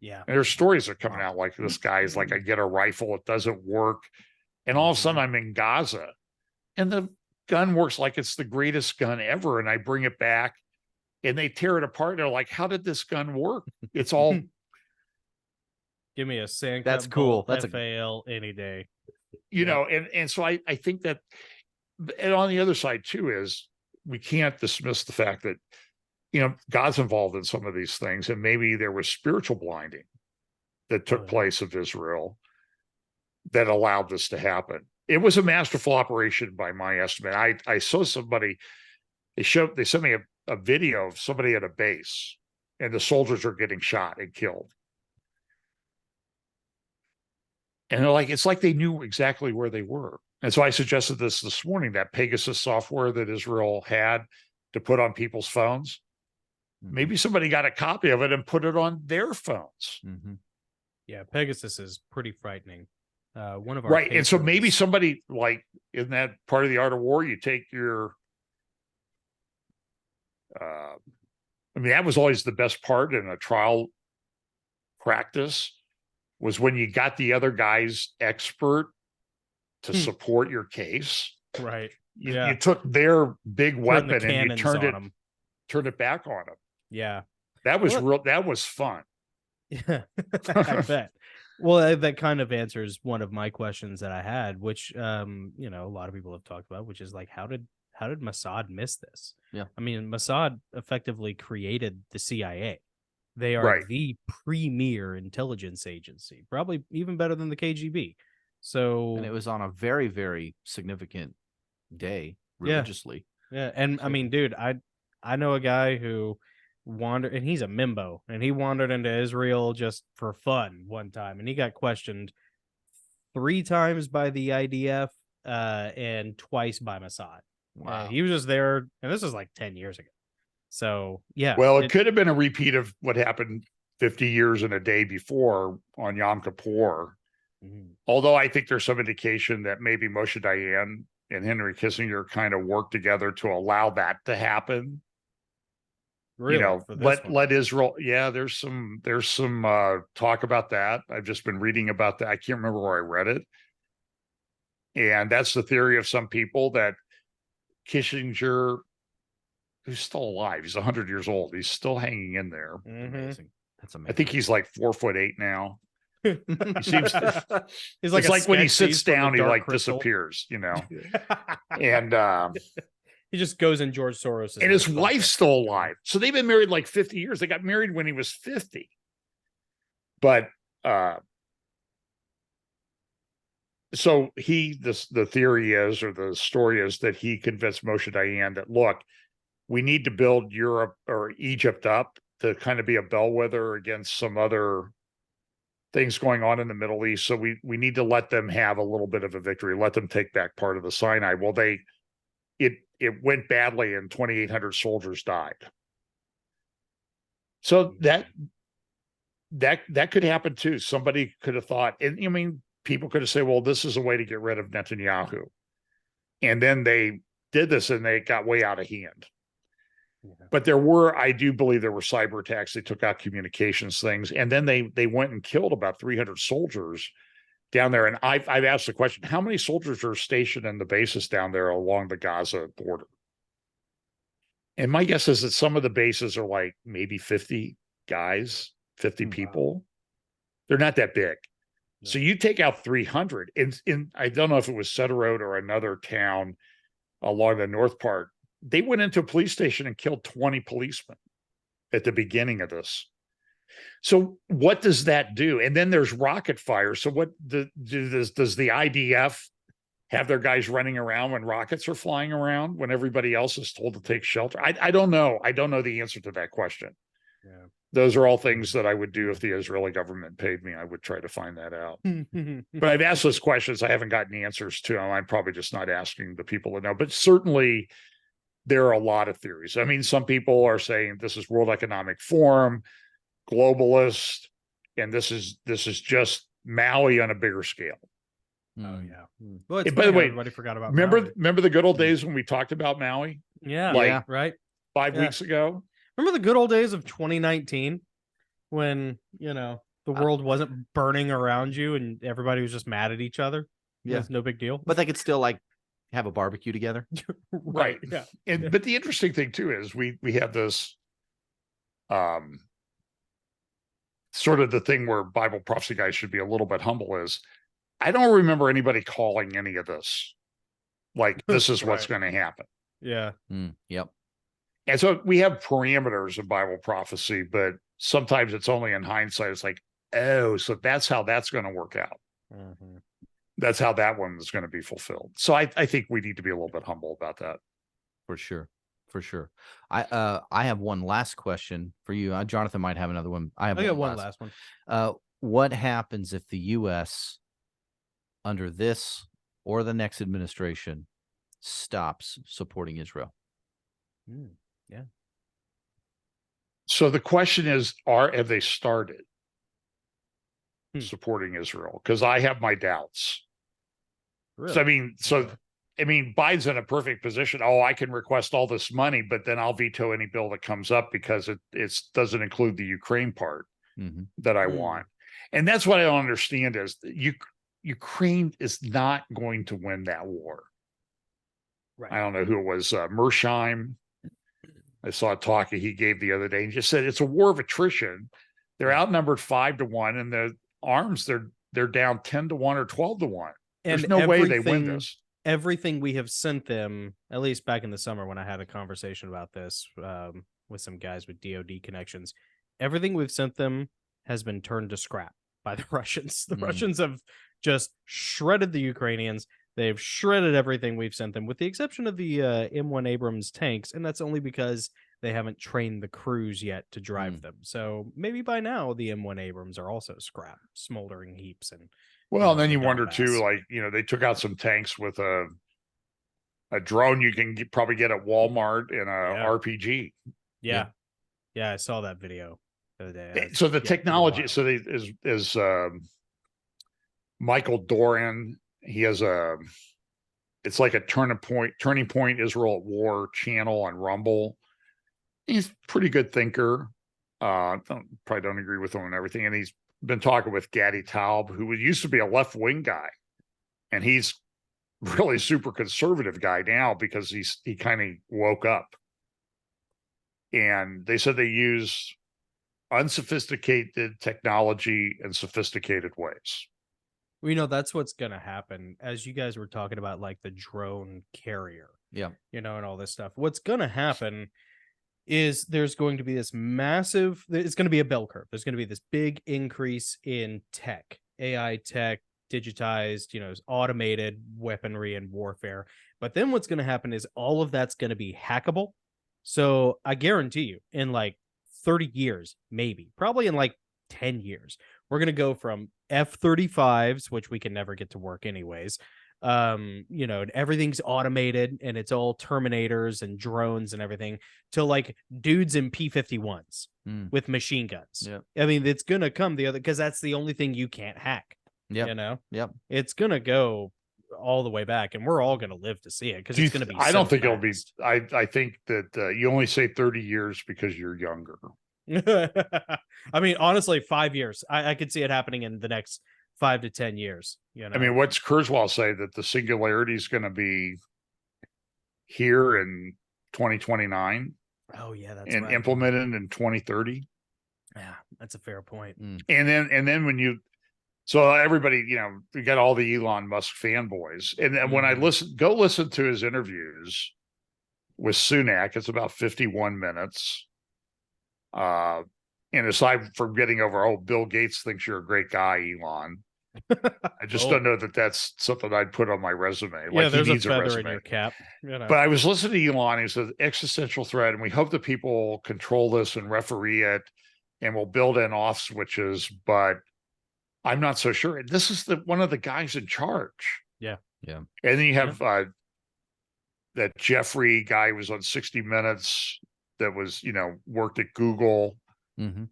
Yeah. And there's stories that are coming out like this guy is like, I get a rifle, it doesn't work. And all of a sudden I'm in Gaza and the gun works like it's the greatest gun ever. And I bring it back and they tear it apart. They're like, how did this gun work? It's all. Give me a sand. That's cool. That's FAL any day. You know, and so I think that, and on the other side too, is we can't dismiss the fact that, you know, God's involved in some of these things, and maybe there was spiritual blinding that took place of Israel that allowed this to happen. It was a masterful operation by my estimate. I saw somebody, they sent me a video of somebody at a base and the soldiers are getting shot and killed. And they're like, it's like they knew exactly where they were. And so I suggested this morning, that Pegasus software that Israel had to put on people's phones. Maybe somebody got a copy of it and put it on their phones. Yeah, Pegasus is pretty frightening. One of our right. And so maybe somebody, like in that part of the art of war, you take your I mean, that was always the best part in a trial practice, was when you got the other guy's expert to support your case. Right. You took their big weapon and you turned it back on them. Yeah. That was real. That was fun. Yeah, I bet. Well, that kind of answers one of my questions that I had, which, you know, a lot of people have talked about, which is like, how did Mossad miss this? Yeah. I mean, Mossad effectively created the CIA. They are the premier intelligence agency, probably even better than the KGB. So, and it was on a very, very significant day religiously. Yeah. And I mean, dude, I know a guy who wandered, and he's a Mimbo, and he wandered into Israel just for fun one time, and he got questioned 3 times by the IDF and twice by Mossad. Wow. He was just there, and this was like 10 years ago. So yeah. Well, it could have been a repeat of what happened 50 years and a day before on Yom Kippur. Although I think there's some indication that maybe Moshe Dayan and Henry Kissinger kind of worked together to allow that to happen. Really? You know, let Israel. Yeah, there's some talk about that. I've just been reading about that. I can't remember where I read it. And that's the theory of some people, that Kissinger, who's still alive, he's 100 years old, he's still hanging in there. Amazing. That's amazing. I think he's like 4'8" now. He seems he's like, it's like when he sits down, he like disappears, you know. And he just goes in George Soros. And his wife's still alive. So they've been married like 50 years. They got married when he was 50. But so the theory is, or the story is, that he convinced Moshe Dayan that, look, we need to build Europe or Egypt up to kind of be a bellwether against some other things going on in the Middle East. So we need to let them have a little bit of a victory, let them take back part of the Sinai. Well, it went badly and 2,800 soldiers died. So that could happen too. Somebody could have thought, and I mean, people could have said, well, this is a way to get rid of Netanyahu. And then they did this and they got way out of hand. But I do believe there were cyber attacks. They took out communications things. And then they went and killed about 300 soldiers down there. And I've asked the question, how many soldiers are stationed in the bases down there along the Gaza border? And my guess is that some of the bases are like maybe 50 guys, 50 people. They're not that big. So you take out 300 in I don't know if it was Sderot or another town along the north part. They went into a police station and killed 20 policemen at the beginning of this. So what does that do? And then there's rocket fire. So what does the IDF have their guys running around when rockets are flying around, when everybody else is told to take shelter? I don't know. I don't know the answer to that question. Yeah. Those are all things that I would do if the Israeli government paid me. I would try to find that out. But I've asked those questions. I haven't gotten answers to them. I'm probably just not asking the people to know. But certainly there are a lot of theories. I mean, some people are saying this is World Economic Forum, globalist, and this is just Maui on a bigger scale. Oh yeah. Well, by the way, everybody forgot about remember Maui. the good old days when we talked about Maui? Yeah, right. 5 weeks ago. Remember the good old days of 2019 when, the world wasn't burning around you and everybody was just mad at each other? Yeah. It's no big deal. But they could still like have a barbecue together. Right. Yeah. But the interesting thing too is we have this sort of the thing where Bible prophecy guys should be a little bit humble is I don't remember anybody calling any of this like this is what's going to happen. Yeah. Yep. And so we have parameters of Bible prophecy, but sometimes it's only in hindsight. It's like, oh, so that's how that's going to work out. Mm-hmm. That's how that one is going to be fulfilled. So I think we need to be a little bit humble about that. For sure. I have one last question for you. Jonathan might have another one. I got one last one. What happens if the U.S. under this or the next administration stops supporting Israel? Yeah. So the question is, have they started supporting Israel? Because I have my doubts. Really? So I mean, Biden's in a perfect position. Oh, I can request all this money, but then I'll veto any bill that comes up because it doesn't include the Ukraine part that I want. And that's what I don't understand is Ukraine is not going to win that war. Right. I don't know who it was, Mersheim. I saw a talk he gave the other day and just said it's a war of attrition. They're outnumbered 5-1, and the arms they're down 10-1 or 12-1. There's no way they win this. Everything we have sent them, at least back in the summer when I had a conversation about this with some guys with DoD connections, everything we've sent them has been turned to scrap by the Russians. The Russians have just shredded the Ukrainians. They've shredded everything we've sent them, with the exception of the M1 Abrams tanks, and that's only because they haven't trained the crews yet to drive them. So maybe by now the M1 Abrams are also scrap, smoldering heaps. And then you wonder too, like they took out some tanks with a drone you can probably get at Walmart and a RPG. Yeah, I saw that video the other day. So the technology, so is Michael Doran. He has it's like a turning point Israel at War channel on Rumble. He's a pretty good thinker. Probably don't agree with him on everything. And he's been talking with Gadi Taub, who used to be a left-wing guy. And he's really super conservative guy now because he kind of woke up. And they said they use unsophisticated technology in sophisticated ways. Well, that's what's going to happen, as you guys were talking about, like the drone carrier. Yeah. And all this stuff. What's going to happen is there's going to be this massive, it's going to be a bell curve. There's going to be this big increase in tech, AI tech, digitized, automated weaponry and warfare. But then what's going to happen is all of that's going to be hackable. So I guarantee you in like 30 years, maybe, probably in like 10 years, we're going to go from F-35s, which we can never get to work anyways. Everything's automated and it's all Terminators and drones and everything, to like dudes in P-51s with machine guns. Yeah. I mean, it's going to come the other, because that's the only thing you can't hack. Yeah. Yep. It's going to go all the way back, and we're all going to live to see it, because it's going to be I don't think it'll be. I think that you only say 30 years because you're younger. I mean, honestly, 5 years. I could see it happening in the next 5 to 10 years. I mean, what's Kurzweil say, that the singularity is going to be here in 2029? Oh yeah, that's and right. implemented in 2030. Yeah, that's a fair point. And then when so everybody, we got all the Elon Musk fanboys, and then when I go listen to his interviews with Sunak, it's about 51 minutes. And aside from getting over, Bill Gates thinks you're a great guy, Elon. I just don't know that that's something I'd put on my resume. Like, there's he needs a feather resume in your cap. But I was listening to Elon. He said existential threat, and we hope that people control this and referee it, and we'll build in off switches. But I'm not so sure. This is one of the guys in charge. Yeah. And then you have that Jeffrey guy who was on 60 Minutes that was, worked at Google. And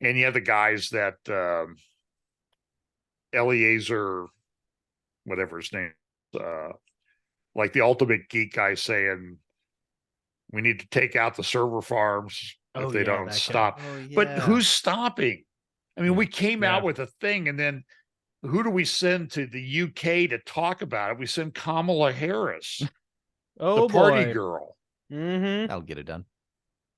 you have the guys that Eliezer, whatever his name, like the ultimate geek guy, saying We need to take out the server farms if they don't stop. But who's stopping? I mean, we came out with a thing, and then who do we send to the UK to talk about it? We send Kamala Harris, the party girl. That'll get it done.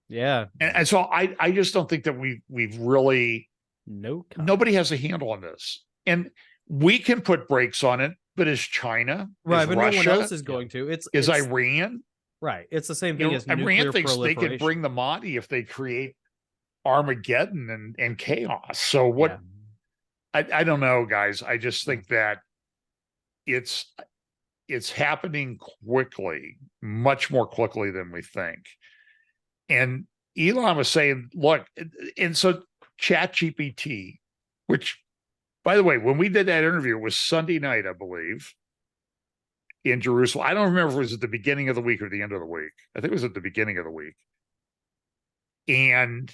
Yeah. And so I just don't think that we've really, nobody has a handle on this. And we can put brakes on it, but is China, right? is but Russia, no one else is going to. It's Iran, right? It's the same thing as nuclear Iran thinks they proliferation. can bring the Mahdi if they create Armageddon and chaos. So what? I don't know, guys. I just think that it's happening quickly, much more quickly than we think. And Elon was saying, look, and so ChatGPT, which, by the way, when we did that interview, it was Sunday night, I believe, in Jerusalem. I don't remember if it was at the beginning of the week or the end of the week. I think it was at the beginning of the week. And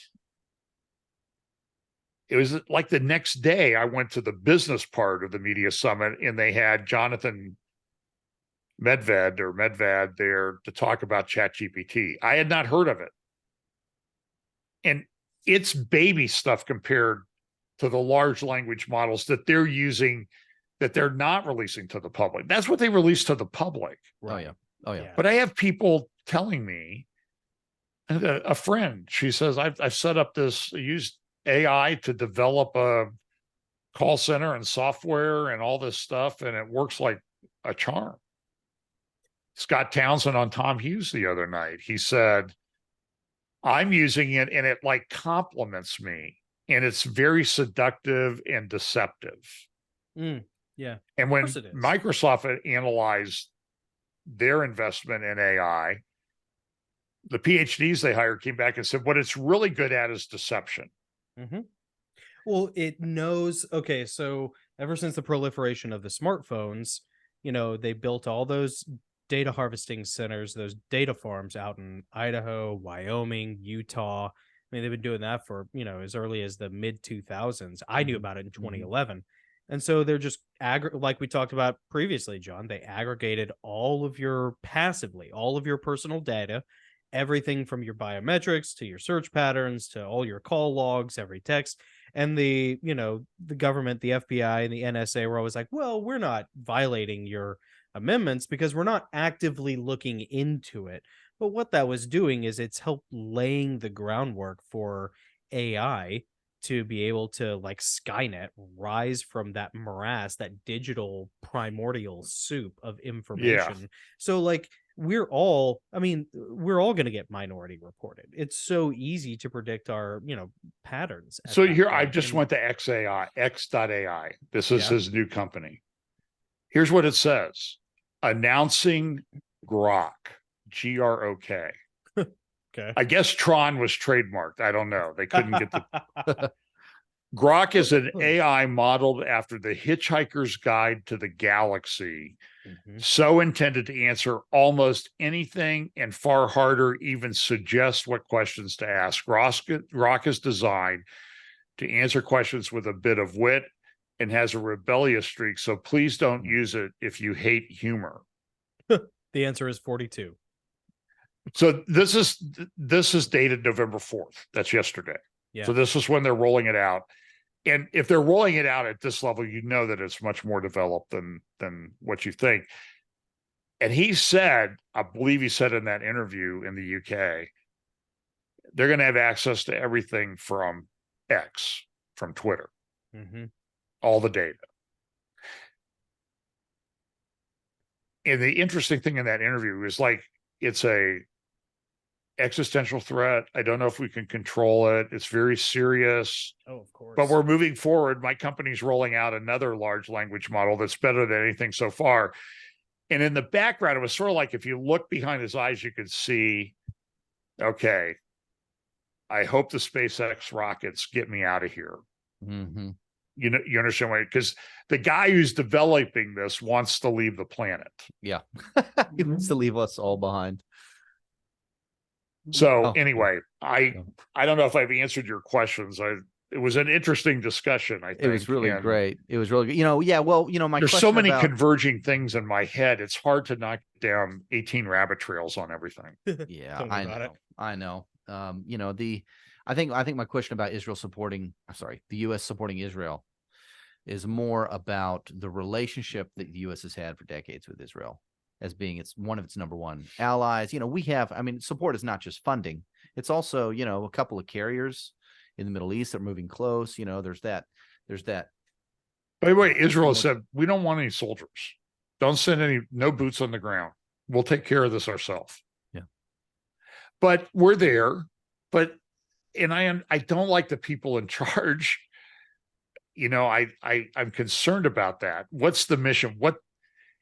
it was like the next day I went to the business part of the media summit, and they had Jonathan Medved there to talk about ChatGPT. I had not heard of it. And it's baby stuff compared to the large language models that they're using, that they're not releasing to the public. That's what they release to the public. Right. Oh yeah. But I have people telling me, a friend, she says, I've set up used AI to develop a call center and software and all this stuff, and it works like a charm. Scott Townsend on Tom Hughes the other night, he said, I'm using it and it like compliments me, and it's very seductive and deceptive. Yeah. And when Microsoft analyzed their investment in AI, the PhDs they hired came back and said, what it's really good at is deception. Well, it knows, okay, so ever since the proliferation of the smartphones, they built all those data harvesting centers, those data farms out in Idaho, Wyoming, Utah. I mean, they've been doing that for, as early as the mid 2000s. I knew about it in 2011. And so they're just like we talked about previously, John, they aggregated all of your personal data, everything from your biometrics to your search patterns to all your call logs, every text. And the government, the FBI and the NSA were always like, well, we're not violating your amendments because we're not actively looking into it. But what that was doing is it's helped laying the groundwork for AI to be able to, like Skynet, rise from that morass, that digital primordial soup of information. So like we're all going to get minority reported. It's so easy to predict our, patterns. So here, I just went to X.AI. This is his new company. Here's what it says. Announcing Grock, Grok. Okay. I guess Tron was trademarked. I don't know. They couldn't get the. Grock is an AI modeled after the Hitchhiker's Guide to the Galaxy, so intended to answer almost anything and far harder, even suggest what questions to ask. Grock is designed to answer questions with a bit of wit and has a rebellious streak, so please don't use it if you hate humor. The answer is 42. So this is dated November 4th. That's yesterday. Yeah. So this is when they're rolling it out. And if they're rolling it out at this level, you know that it's much more developed than what you think. And he said, I believe he said in that interview in the UK, they're going to have access to everything from X, from Twitter, all the data. And the interesting thing in that interview is like, it's a existential threat. I don't know if we can control it. It's very serious. Oh, of course. But we're moving forward. My company's rolling out another large language model that's better than anything so far. And in the background, it was sort of like if you look behind his eyes, you could see, okay, I hope the SpaceX rockets get me out of here. You understand why? Because the guy who's developing this wants to leave the planet. Yeah. He wants to leave us all behind. So anyway, I don't know if I've answered your questions. it was an interesting discussion. I think It was really and great. It was really good. Yeah. Well, my there's question so many about converging things in my head. It's hard to knock down 18 rabbit trails on everything. yeah, Tell me I about know, I know. I think my question about Israel supporting, the U.S. supporting Israel is more about the relationship that the U.S. has had for decades with Israel as being one of its number one allies. Support is not just funding. It's also, a couple of carriers in the Middle East that are moving close. There's that. By the way, Israel said, we don't want any soldiers. Don't send no boots on the ground. We'll take care of this ourselves. Yeah. But we're there. And I don't like the people in charge. I'm concerned about that. What's the mission?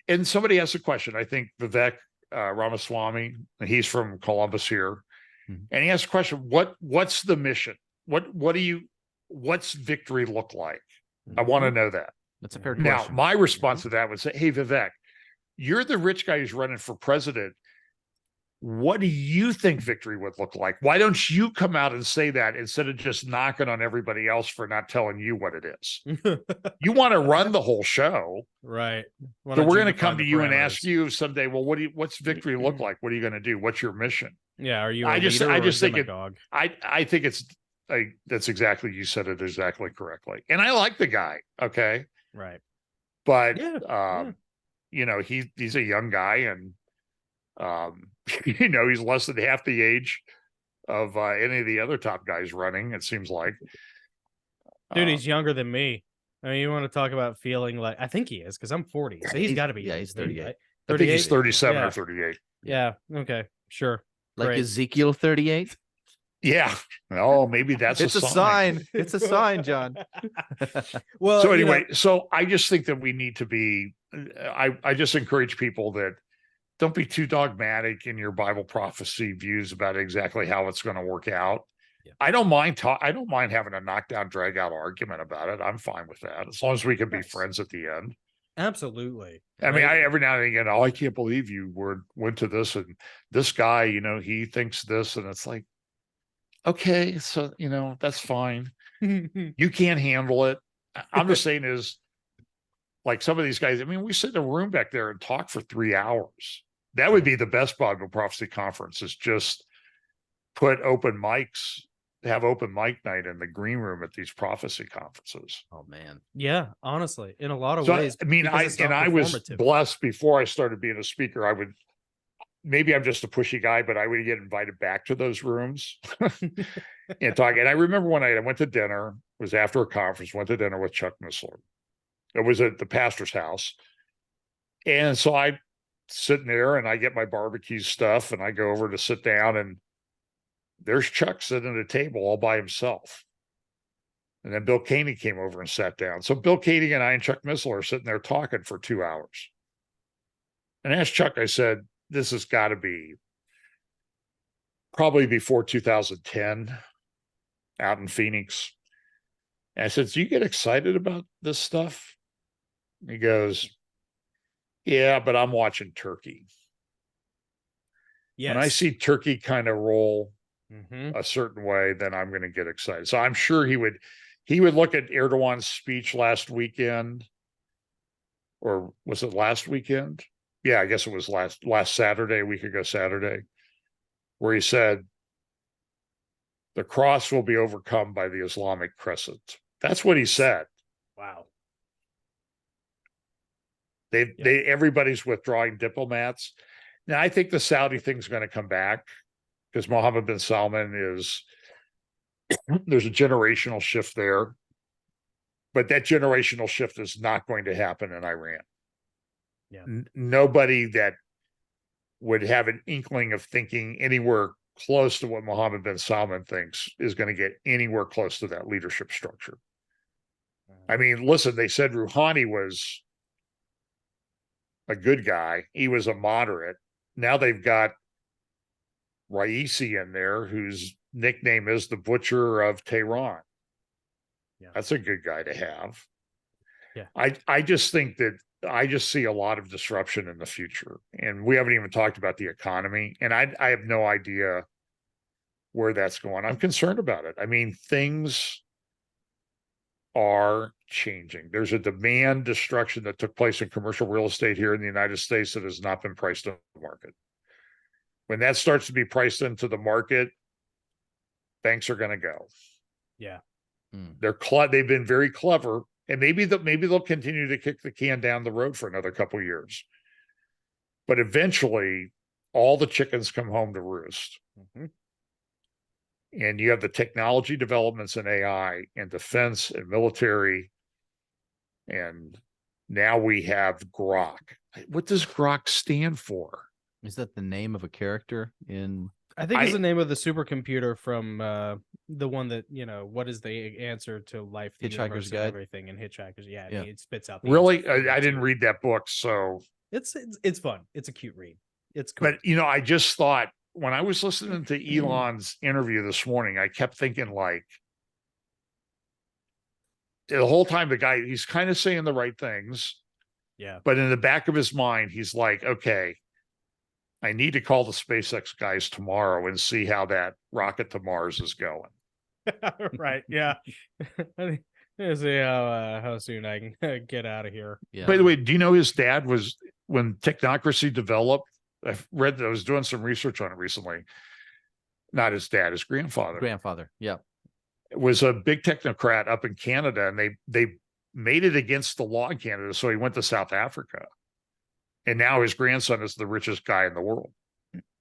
And somebody asked a question. I think Vivek Ramaswamy, he's from Columbus here. Mm-hmm. And he asked a question, what's the mission? What's victory look like? Mm-hmm. I want to know that. That's a fair Now, question. my response to that would say, hey, Vivek, you're the rich guy who's running for president. What do you think victory would look like? Why don't you come out and say that instead of just knocking on everybody else for not telling you what it is? You want to run the whole show. Right. So we're going to come to you and ask you someday, well, what's victory look like? What are you going to do? What's your mission? Yeah. Are you I just think demagogue? I think that's exactly, you said it exactly correctly. And I like the guy. Okay. Right. But, Yeah. he's a young guy and, he's less than half the age of any of the other top guys running, it seems like. Dude, he's younger than me. I mean, you want to talk about feeling like, I think he is, because I'm 40, so he's got to be. Yeah, he's 38. Right? I think he's 37 yeah. or 38. Yeah. Okay. Sure. Like Great. Ezekiel 38. Yeah. Oh, maybe that's It's a sign. It's a sign, John. Well, so anyway, so I just think that we need to be, I just encourage people that don't be too dogmatic in your Bible prophecy views about exactly how it's going to work out. Yeah. I don't mind having a knockdown, drag out argument about it. I'm fine with that as long as we can be friends at the end. Absolutely. I mean, every now and again, I can't believe you went to this and this guy, he thinks this, and it's like, okay, so that's fine. You can't handle it. I'm just saying is, like some of these guys, I mean, we sit in a room back there and talk for 3 hours. That would be the best Bible prophecy conference, is just have open mic night in the green room at these prophecy conferences. Oh man. Yeah, honestly, in a lot of ways. I mean, I was blessed before I started being a speaker. Maybe I'm just a pushy guy, but I would get invited back to those rooms and talk. And I remember one night I went to dinner, it was after a conference, went to dinner with Chuck Missler. It was at the pastor's house. And so I sitting there and I get my barbecue stuff and I go over to sit down, and there's Chuck sitting at a table all by himself. And then Bill Caney came over and sat down. So Bill Caney and I and Chuck Missler are sitting there talking for 2 hours. And I asked Chuck, I said, this has got to be probably before 2010 out in Phoenix. And I said, do you get excited about this stuff? He goes, yeah, but I'm watching Turkey. Yes. When I see Turkey kind of roll a certain way, then I'm going to get excited. So I'm sure he would look at Erdogan's speech last weekend, or was it last weekend? Yeah, I guess it was last Saturday, a week ago Saturday, where he said, the cross will be overcome by the Islamic crescent. That's what he said. Wow. Everybody's withdrawing diplomats. Now, I think the Saudi thing's going to come back because Mohammed bin Salman there's a generational shift there. But that generational shift is not going to happen in Iran. Yeah. Nobody that would have an inkling of thinking anywhere close to what Mohammed bin Salman thinks is going to get anywhere close to that leadership structure. I mean, listen, they said Rouhani was a good guy. He was a moderate. Now they've got Raisi in there, whose nickname is the Butcher of Tehran. Yeah. That's a good guy to have. Yeah. I just think that I just see a lot of disruption in the future. And we haven't even talked about the economy. And I have no idea where that's going. I'm concerned about it. I mean, things are changing. There's a demand destruction that took place in commercial real estate here in the United States that has not been priced in the market. When that starts to be priced into the market, banks are going to go. Yeah. They've been very clever, and maybe they'll continue to kick the can down the road for another couple of years. But eventually, all the chickens come home to roost. Mm-hmm. And you have the technology developments in AI and defense and military. And now we have Grock. What does Grock stand for? Is that the name of a character in? I think it's the name of the supercomputer from the one that, what is the answer to life, the Hitchhiker's universe, Guide? and everything, and Hitchhiker's. Yeah, Yeah. it spits out. The Really? answer I didn't read that book, so it's fun. It's a cute read. It's cool. But I just thought when I was listening to Elon's interview this morning, I kept thinking like the whole time the guy, he's kind of saying the right things. Yeah. But in the back of his mind, he's like, okay, I need to call the SpaceX guys tomorrow and see how that rocket to Mars is going. Right. Yeah. See how soon I can get out of here. Yeah. By the way, do you know his dad was, when technocracy developed, I read that I was doing some research on it recently. Not his dad, his grandfather. Yeah. Was a big technocrat up in Canada, and they made it against the law in Canada, so he went to South Africa. And now his grandson is the richest guy in the world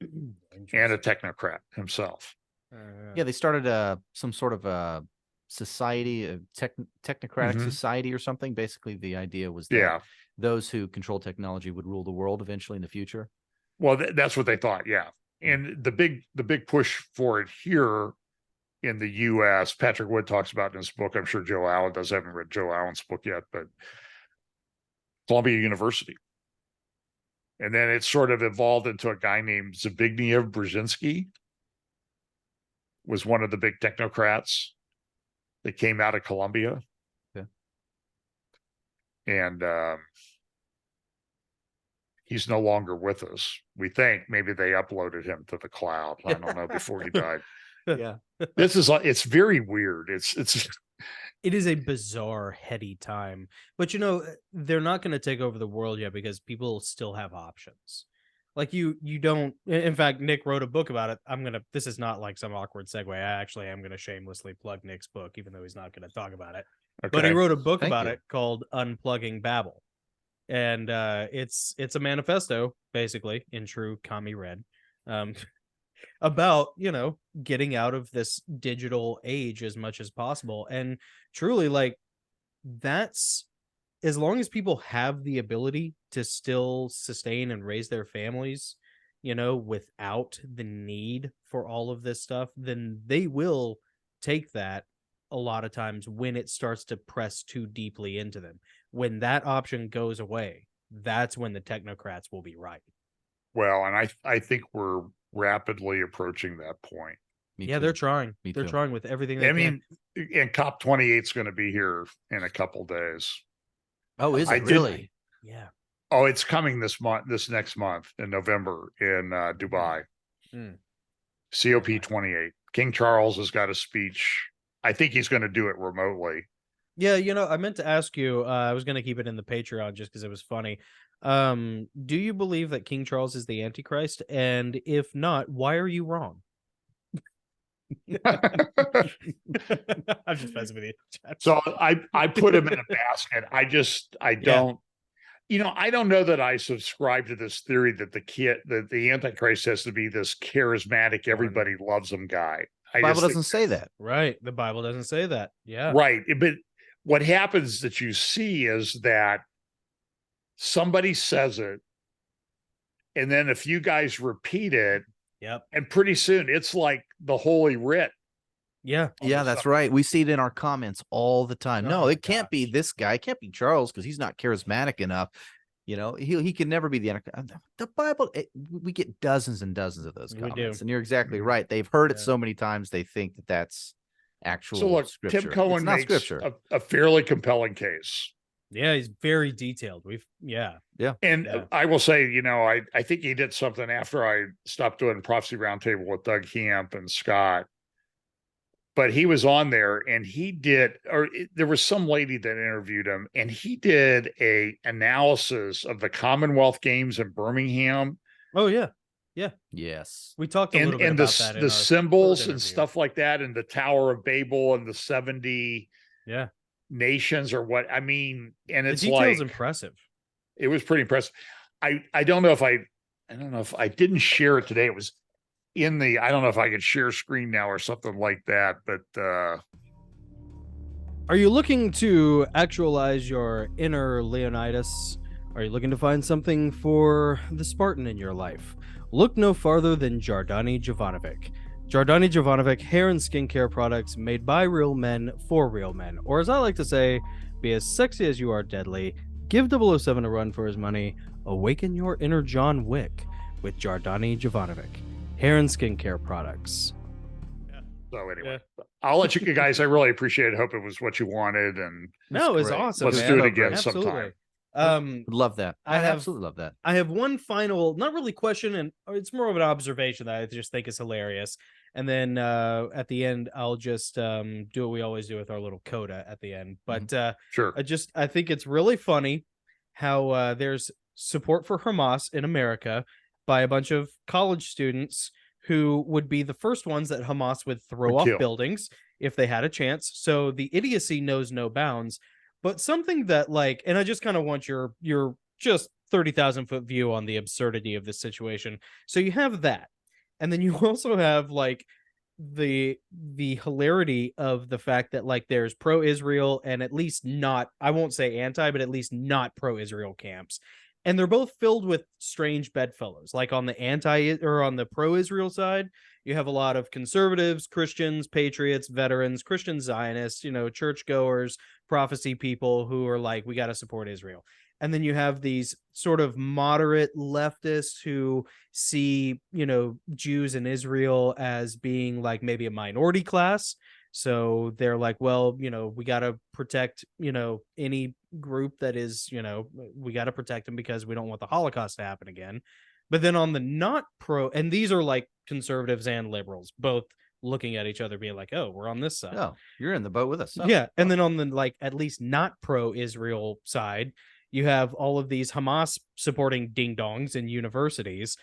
and a technocrat himself. Yeah, they started some sort of a society, a technocratic society or something. Basically, the idea was that those who control technology would rule the world eventually in the future. Well, that's what they thought, yeah. And the big push for it here in the U.S., Patrick Wood talks about in his book. I'm sure Joe Allen does. I haven't read Joe Allen's book yet, but Columbia University. And then it sort of evolved into a guy named Zbigniew Brzezinski, was one of the big technocrats that came out of Columbia. Yeah. And he's no longer with us. We think maybe they uploaded him to the cloud. I don't know, before he died. Yeah. It's very weird. It is a bizarre, heady time. But they're not going to take over the world yet because people still have options. Like you don't. In fact, Nick wrote a book about it. This is not like some awkward segue. I actually am going to shamelessly plug Nick's book, even though he's not going to talk about it. Okay. But he wrote a book about it called Unplugging Babel. And it's a manifesto, basically, in true commie red. About getting out of this digital age as much as possible. And truly, like, that's, as long as people have the ability to still sustain and raise their families without the need for all of this stuff, then they will take that a lot of times when it starts to press too deeply into them. When that option goes away, that's when the technocrats will be right. Well, and I think we're rapidly approaching that point. They're trying. They're trying with everything they can. And COP28 is going to be here in a couple days. Oh, is it really? Yeah. Oh, it's coming this next month in November in Dubai. COP28. King Charles has got a speech. I think he's going to do it remotely. Yeah, I meant to ask you, I was going to keep it in the Patreon just because it was funny. Do you believe that King Charles is the Antichrist? And if not, why are you wrong? I'm just messing with you. So I put him in a basket. I don't, I don't know that I subscribe to this theory that the Antichrist has to be this charismatic, everybody loves him guy. The Bible doesn't say that. Right. The Bible doesn't say that. Yeah. Right. But what happens that you see is that somebody says it, and then a few guys repeat it. Yep. And pretty soon it's like the Holy Writ. Yeah. Yeah, that's right. We see it in our comments all the time. No, it can't be this guy. It can't be Charles because he's not charismatic enough. He can never be the Antichrist. The Bible, we get dozens and dozens of those comments. And you're exactly right. They've heard it so many times they think that that's actual scripture. Tim Cohen makes a fairly compelling case. Yeah, he's very detailed. I will say, I think he did something after I stopped doing Prophecy Roundtable with Doug Hamp and Scott. but he was on there and he did, there was some lady that interviewed him and he did a analysis of the Commonwealth Games in Birmingham. Oh yeah. Yeah. Yes. We talked a little bit about that in the our symbols third and interview. stuff like that, and the Tower of Babel and the 70 Yeah. nations or what. I mean, and The it's detail's like impressive. it was pretty impressive. I don't know if I don't know if I didn't share it today. It was in the, I don't know if I could share screen now or something like that, but Are you looking to actualize your inner Leonidas? Are you looking to find something for the Spartan in your life? Look no farther than Jardani Jovanovic. Jardani Jovanovic hair and skincare products made by real men for real men. Or as I like to say, be as sexy as you are deadly. Give 007 a run for his money. Awaken your inner John Wick with Jardani Jovanovic. Hair and skincare products. so anyway, I'll let you guys, I really appreciate it. Hope it was what you wanted. And No, it was great. awesome. let's man. do it again Absolutely. sometime. Love that. I I have- absolutely love that. I have one final, not really question, and it's more of an observation that I just think is hilarious. And then at the end, I'll just do what we always do with our little coda at the end. But Sure. I think it's really funny how there's support for Hamas in America by a bunch of college students who would be the first ones that Hamas would throw Would off kill. buildings if they had a chance. So the idiocy knows no bounds. But something that, like, and I just kind of want your just 30,000-foot view on the absurdity of this situation. So you have that, and then you also have like the hilarity of the fact that like there's pro-Israel and at least not, I won't say anti, but at least not pro-Israel camps. And they're both filled with strange bedfellows. Like on the anti or on the pro-Israel side, you have a lot of conservatives, Christians, patriots, veterans, Christian Zionists, churchgoers, prophecy people who are like, we got to support Israel. And then you have these sort of moderate leftists who see, Jews in Israel as being like maybe a minority class. So they're like, well, we got to protect, any group that is, we got to protect them because we don't want the Holocaust to happen again. But then on the not pro, and these are like conservatives and liberals, both looking at each other being like, oh, we're on this side. Oh, you're in the boat with us. Oh, Yeah. And then on the like at least not pro-Israel side, you have all of these Hamas supporting ding-dongs in universities,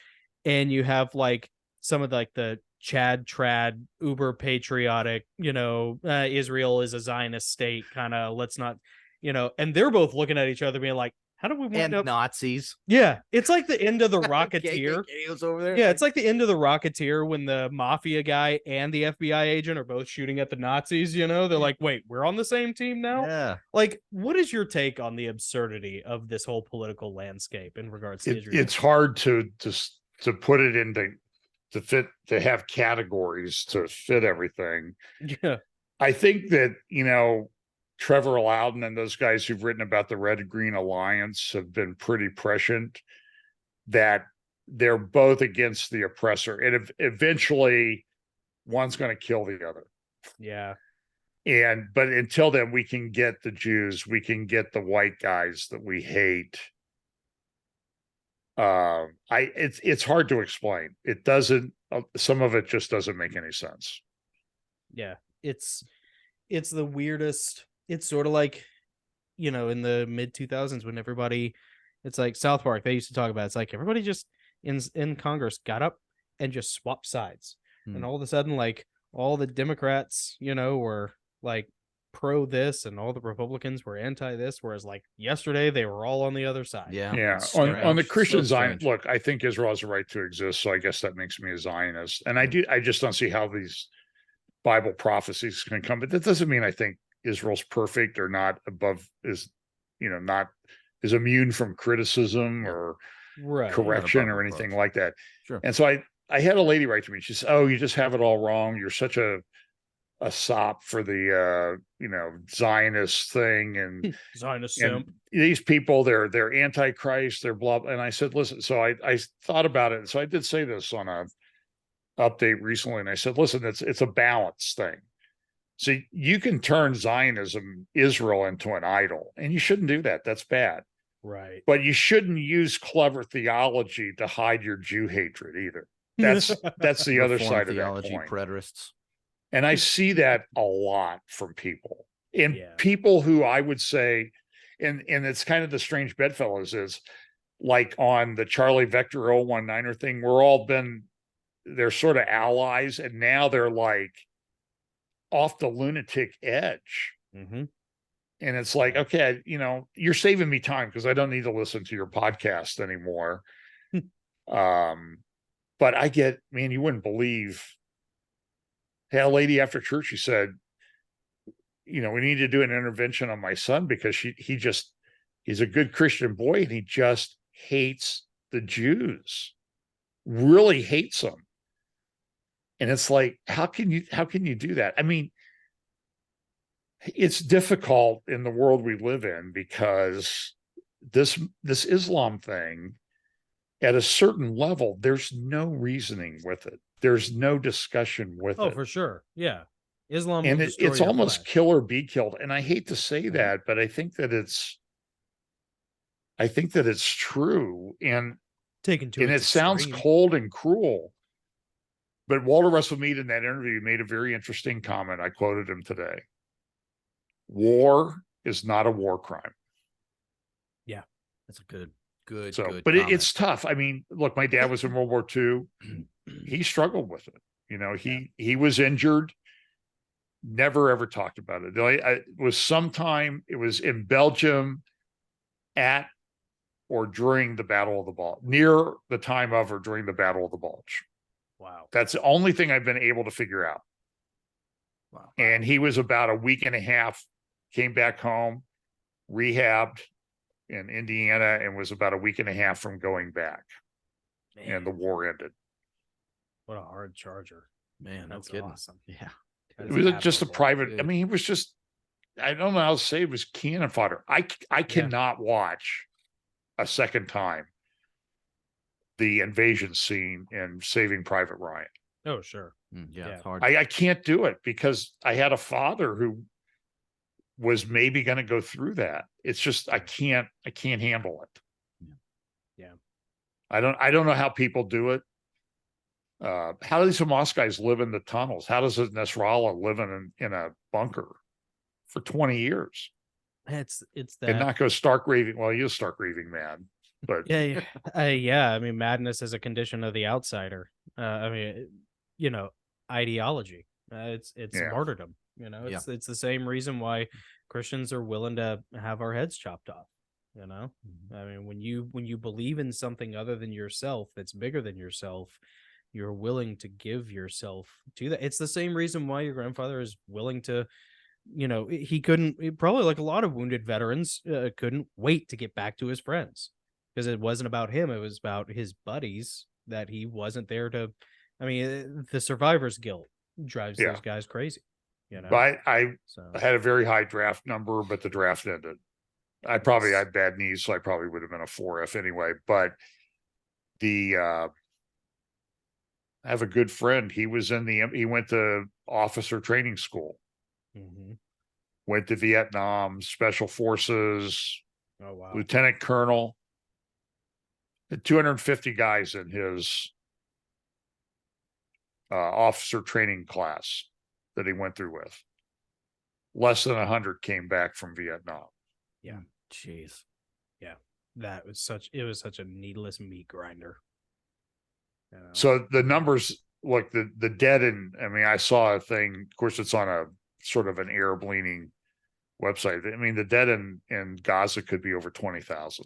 and you have like some of like the Chad trad uber patriotic, Israel is a Zionist state kind of, let's not, and they're both looking at each other being like, how do we wind and up? Nazis. Yeah, it's like the end of the Rocketeer. KKK was over there. Yeah, it's like the end of the Rocketeer when the mafia guy and the FBI agent are both shooting at the Nazis, They're like, wait, we're on the same team now? Yeah. Like, what is your take on the absurdity of this whole political landscape in regards to Israel? It's hard to put it into to have categories to fit everything. Yeah. I think that, Trevor Loudon and those guys who've written about the Red Green Alliance have been pretty prescient that they're both against the oppressor, and eventually one's going to kill the other. Yeah. But until then, we can get the Jews, we can get the white guys that we hate. It's hard to explain. It doesn't. Some of it just doesn't make any sense. Yeah. It's the weirdest. It's sort of like, in the mid 2000s when everybody, it's like South Park, they used to talk about, it's like everybody just in Congress got up and just swapped sides. And all of a sudden, like all the Democrats, were like pro this and all the Republicans were anti this. Whereas like yesterday, they were all on the other side. Yeah. Yeah. It's On the strange. Christian So Zion, strange. look, I think Israel has a right to exist. So I guess that makes me a Zionist. And I just don't see how these Bible prophecies can come, but that doesn't mean I think Israel's perfect or not not is immune from criticism or Right. correction or Bible anything book. like that. Sure. And so I had a lady write to me. She said, "Oh, you just have it all wrong. You're such a sop for the Zionist thing and Zionist and simp. these people, they're antichrist, they're blah." And I said, "Listen." So I thought about it. And so I did say this on a update recently, and I said, "Listen, it's a balance thing. So you can turn Zionism, Israel, into an idol, and you shouldn't do that. That's bad. Right. But you shouldn't use clever theology to hide your Jew hatred either. That's the other Reformed side of that theology coin. preterists. And I see that a lot from people, and Yeah. people who I would say, and it's kind of the strange bedfellows is like on the Charlie Vector 019er thing, they're sort of allies, and now they're like off the lunatic edge. Mm-hmm. And it's like, okay, you're saving me time because I don't need to listen to your podcast anymore. But I get, man, you wouldn't believe. Hey, a lady after church, she said, we need to do an intervention on my son because he's a good Christian boy and he just hates the Jews, really hates them. And it's like, how can you do that? I mean, it's difficult in the world we live in because this Islam thing, at a certain level, there's no reasoning with it. There's no discussion with it. Oh, for sure. Yeah. Islam and will destroy it's your almost flesh. kill or be killed. And I hate to say that, but I think that it's true. And taken to it sounds cold and cruel. But Walter Russell Mead in that interview made a very interesting comment. I quoted him today. War is not a war crime. Yeah, that's a good. So, but it's tough. I mean, look, my dad was in World War II. He struggled with it. He was injured. Never ever talked about it. It was in Belgium at or during the Battle of the Bulge, near the time of or during the Battle of the Bulge. Wow. That's the only thing I've been able to figure out. Wow. And he was about a week and a half, came back home, rehabbed in Indiana, and was about a week and a half from going back. Man. And the war ended. What a hard charger. Man, that's awesome. Yeah. It was just a private, I mean, he was just, I don't know how to say it, was cannon fodder. I cannot watch a second time the invasion scene in Saving Private Ryan. Oh, sure. Yeah, it's hard. I can't do it because I had a father who was maybe going to go through that. It's just, I can't handle it. Yeah. I don't know how people do it. How do these Hamas guys live in the tunnels? How does a Nasrallah live in a bunker for 20 years? It's that, and not go stark raving. Well, you're stark raving mad, but yeah. I mean, madness is a condition of the outsider. I mean, ideology. It's martyrdom. It's the same reason why Christians are willing to have our heads chopped off. I mean, when you believe in something other than yourself, that's bigger than yourself, you're willing to give yourself to that. It's the same reason why your grandfather is willing to, he probably like a lot of wounded veterans, couldn't wait to get back to his friends because it wasn't about him. It was about his buddies that he wasn't there to. I mean, the survivor's guilt drives those guys crazy. But I had a very high draft number, but the draft ended. I probably had bad knees, so I probably would have been a 4F anyway. But I have a good friend. He went to officer training school, went to Vietnam, special forces, lieutenant colonel, had 250 guys in his officer training class that he went through with. Less than 100 came back from Vietnam. Yeah. Jeez. Yeah. It was such a needless meat grinder. So the numbers, look, the dead I saw a thing, of course, it's on a sort of an Arab leaning website. I mean, the dead in Gaza could be over 20,000.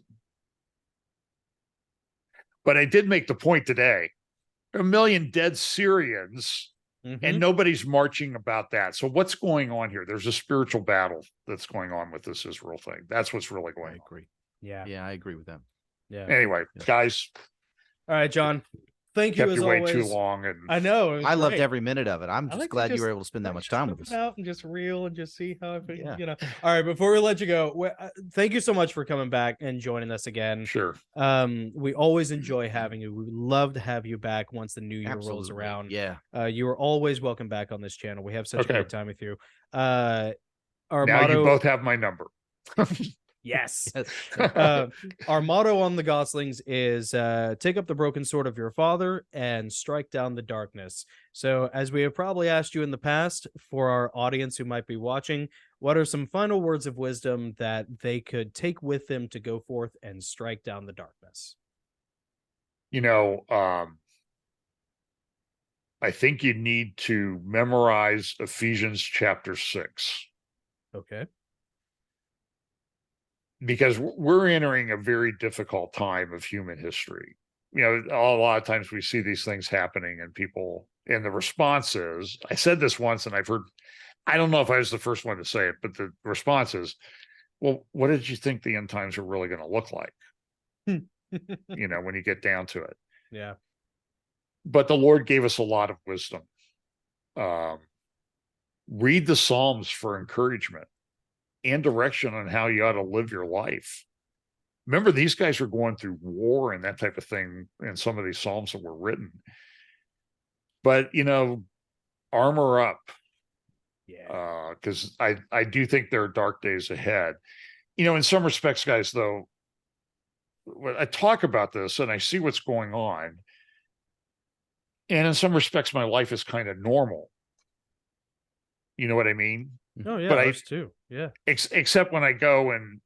But I did make the point today, 1 million dead Syrians, and nobody's marching about that. So what's going on here? There's a spiritual battle that's going on with this Israel thing. That's what's really going on. I agree. Yeah. Yeah, I agree with that. Yeah. Anyway, guys. All right, John. Thank you. Kept as you way always. too long, and I know. I loved every minute of it. I'm just glad you were able to spend that much time with us. Out and just reel and just see how All right, before we let you go, thank you so much for coming back and joining us again. Sure. We always enjoy having you. We would love to have you back once the new year rolls around. Yeah. You are always welcome back on this channel. We have such a great time with you. Our now motto, you both have my number. Yes. Yes. Our motto on the Goslings is take up the broken sword of your father and strike down the darkness. So, as we have probably asked you in the past, for our audience who might be watching, what are some final words of wisdom that they could take with them to go forth and strike down the darkness? I think you need to memorize Ephesians chapter 6. Okay. Because we're entering a very difficult time of human history. A lot of times we see these things happening and the response is, I said this once and I don't know if I was the first one to say it, but the response is, well, what did you think the end times are really going to look like? When you get down to it. Yeah. But the Lord gave us a lot of wisdom. Read the Psalms for encouragement and direction on how you ought to live your life. Remember, these guys were going through war and that type of thing in some of these Psalms that were written. But, armor up. Yeah. Because I do think there are dark days ahead. In some respects, guys, though, when I talk about this and I see what's going on, and in some respects, my life is kind of normal. You know what I mean? Oh, yeah, but ours too. Yeah. Except when I go and,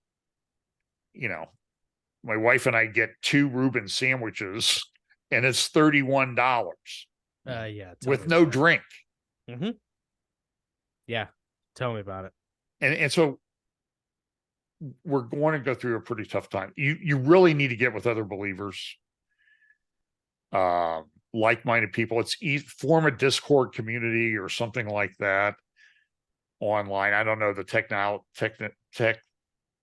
my wife and I get 2 Reuben sandwiches and it's $31 Yeah. with no drink. Mm-hmm. Yeah. Tell me about it. And so we're going to go through a pretty tough time. You really need to get with other believers, like-minded people. Form a Discord community or something like that online. I don't know the tech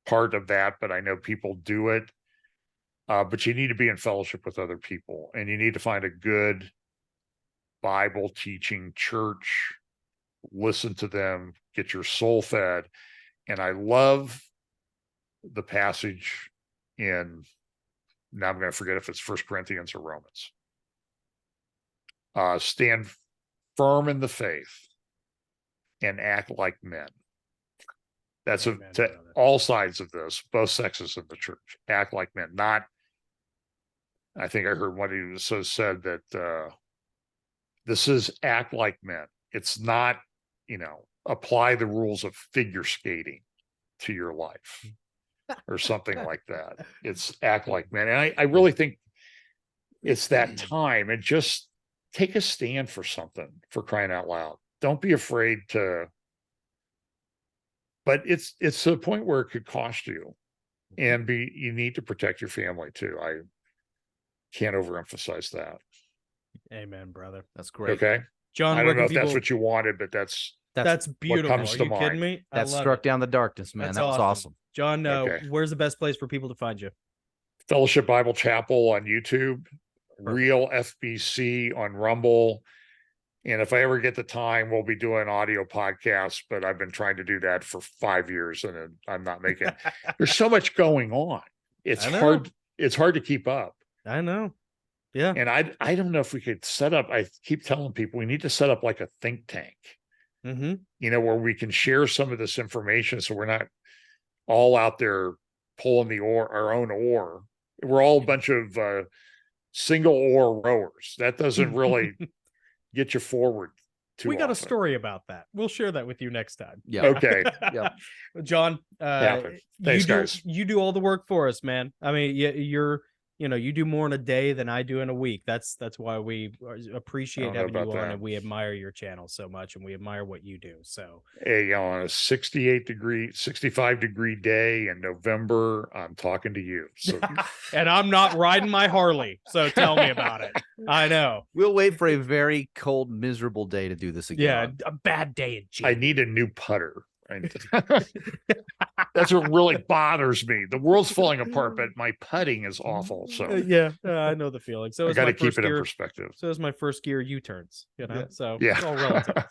part of that, but I know people do it. But you need to be in fellowship with other people, and you need to find a good Bible teaching church, listen to them, get your soul fed. And I love the passage in, now I'm going to forget if it's 1 Corinthians or Romans. Stand firm in the faith and act like men. That's to all sides of this, both sexes of the church. Act like men, not. I think I heard one who said that this is act like men. It's not, apply the rules of figure skating to your life or something like that. It's act like men. And I really think it's that time, and just take a stand for something, for crying out loud. Don't be afraid to. But it's to the point where it could cost you, and you need to protect your family too. I can't overemphasize that. Amen, brother. That's great. Okay. John, I don't know if that's what you wanted, but that's beautiful. what comes Are to you mind. kidding me? That struck down the darkness, man. That's that was awesome. John, Okay. where's the best place for people to find you? Fellowship Bible Chapel on YouTube, Real FBC on Rumble. And if I ever get the time, we'll be doing audio podcasts, but I've been trying to do that for 5 years and I'm not making it. There's so much going on. It's hard to keep up. I know. Yeah. And I don't know if we could set up, I keep telling people we need to set up like a think tank, where we can share some of this information so we're not all out there pulling our own oar. We're all a bunch of single oar rowers. That doesn't really get you forward too We got often. a story about that. We'll share that with you next time. Yeah. Okay. Yeah. John, Thanks, guys. You do all the work for us, man. I mean, you do more in a day than I do in a week. That's why we appreciate having you on, and we admire your channel so much, and we admire what you do. So, hey, on a 65-degree day in November, I'm talking to you. So, and I'm not riding my Harley. So tell me about it. I know. We'll wait for a very cold, miserable day to do this again. Yeah, a bad day in June. I need a new putter. That's what really bothers me. The world's falling apart, but my putting is awful. So I know the feeling. So I got to keep it in perspective. So is my first gear U-turns. So yeah. It's all relative.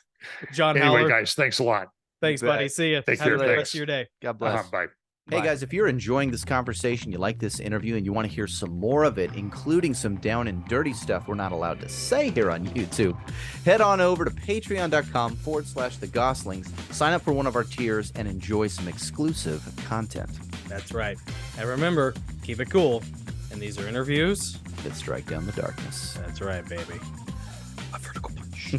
John, anyway, guys, thanks a lot. Thanks, buddy. See you. Take Have care. a good rest of your day. God bless. Bye. Hey guys, if you're enjoying this conversation, you like this interview, and you want to hear some more of it, including some down and dirty stuff we're not allowed to say here on YouTube, head on over to patreon.com/the Gosslings, sign up for one of our tiers, and enjoy some exclusive content. That's right. And remember, keep it cool. And these are interviews that strike down the darkness. That's right, baby. A vertical punch.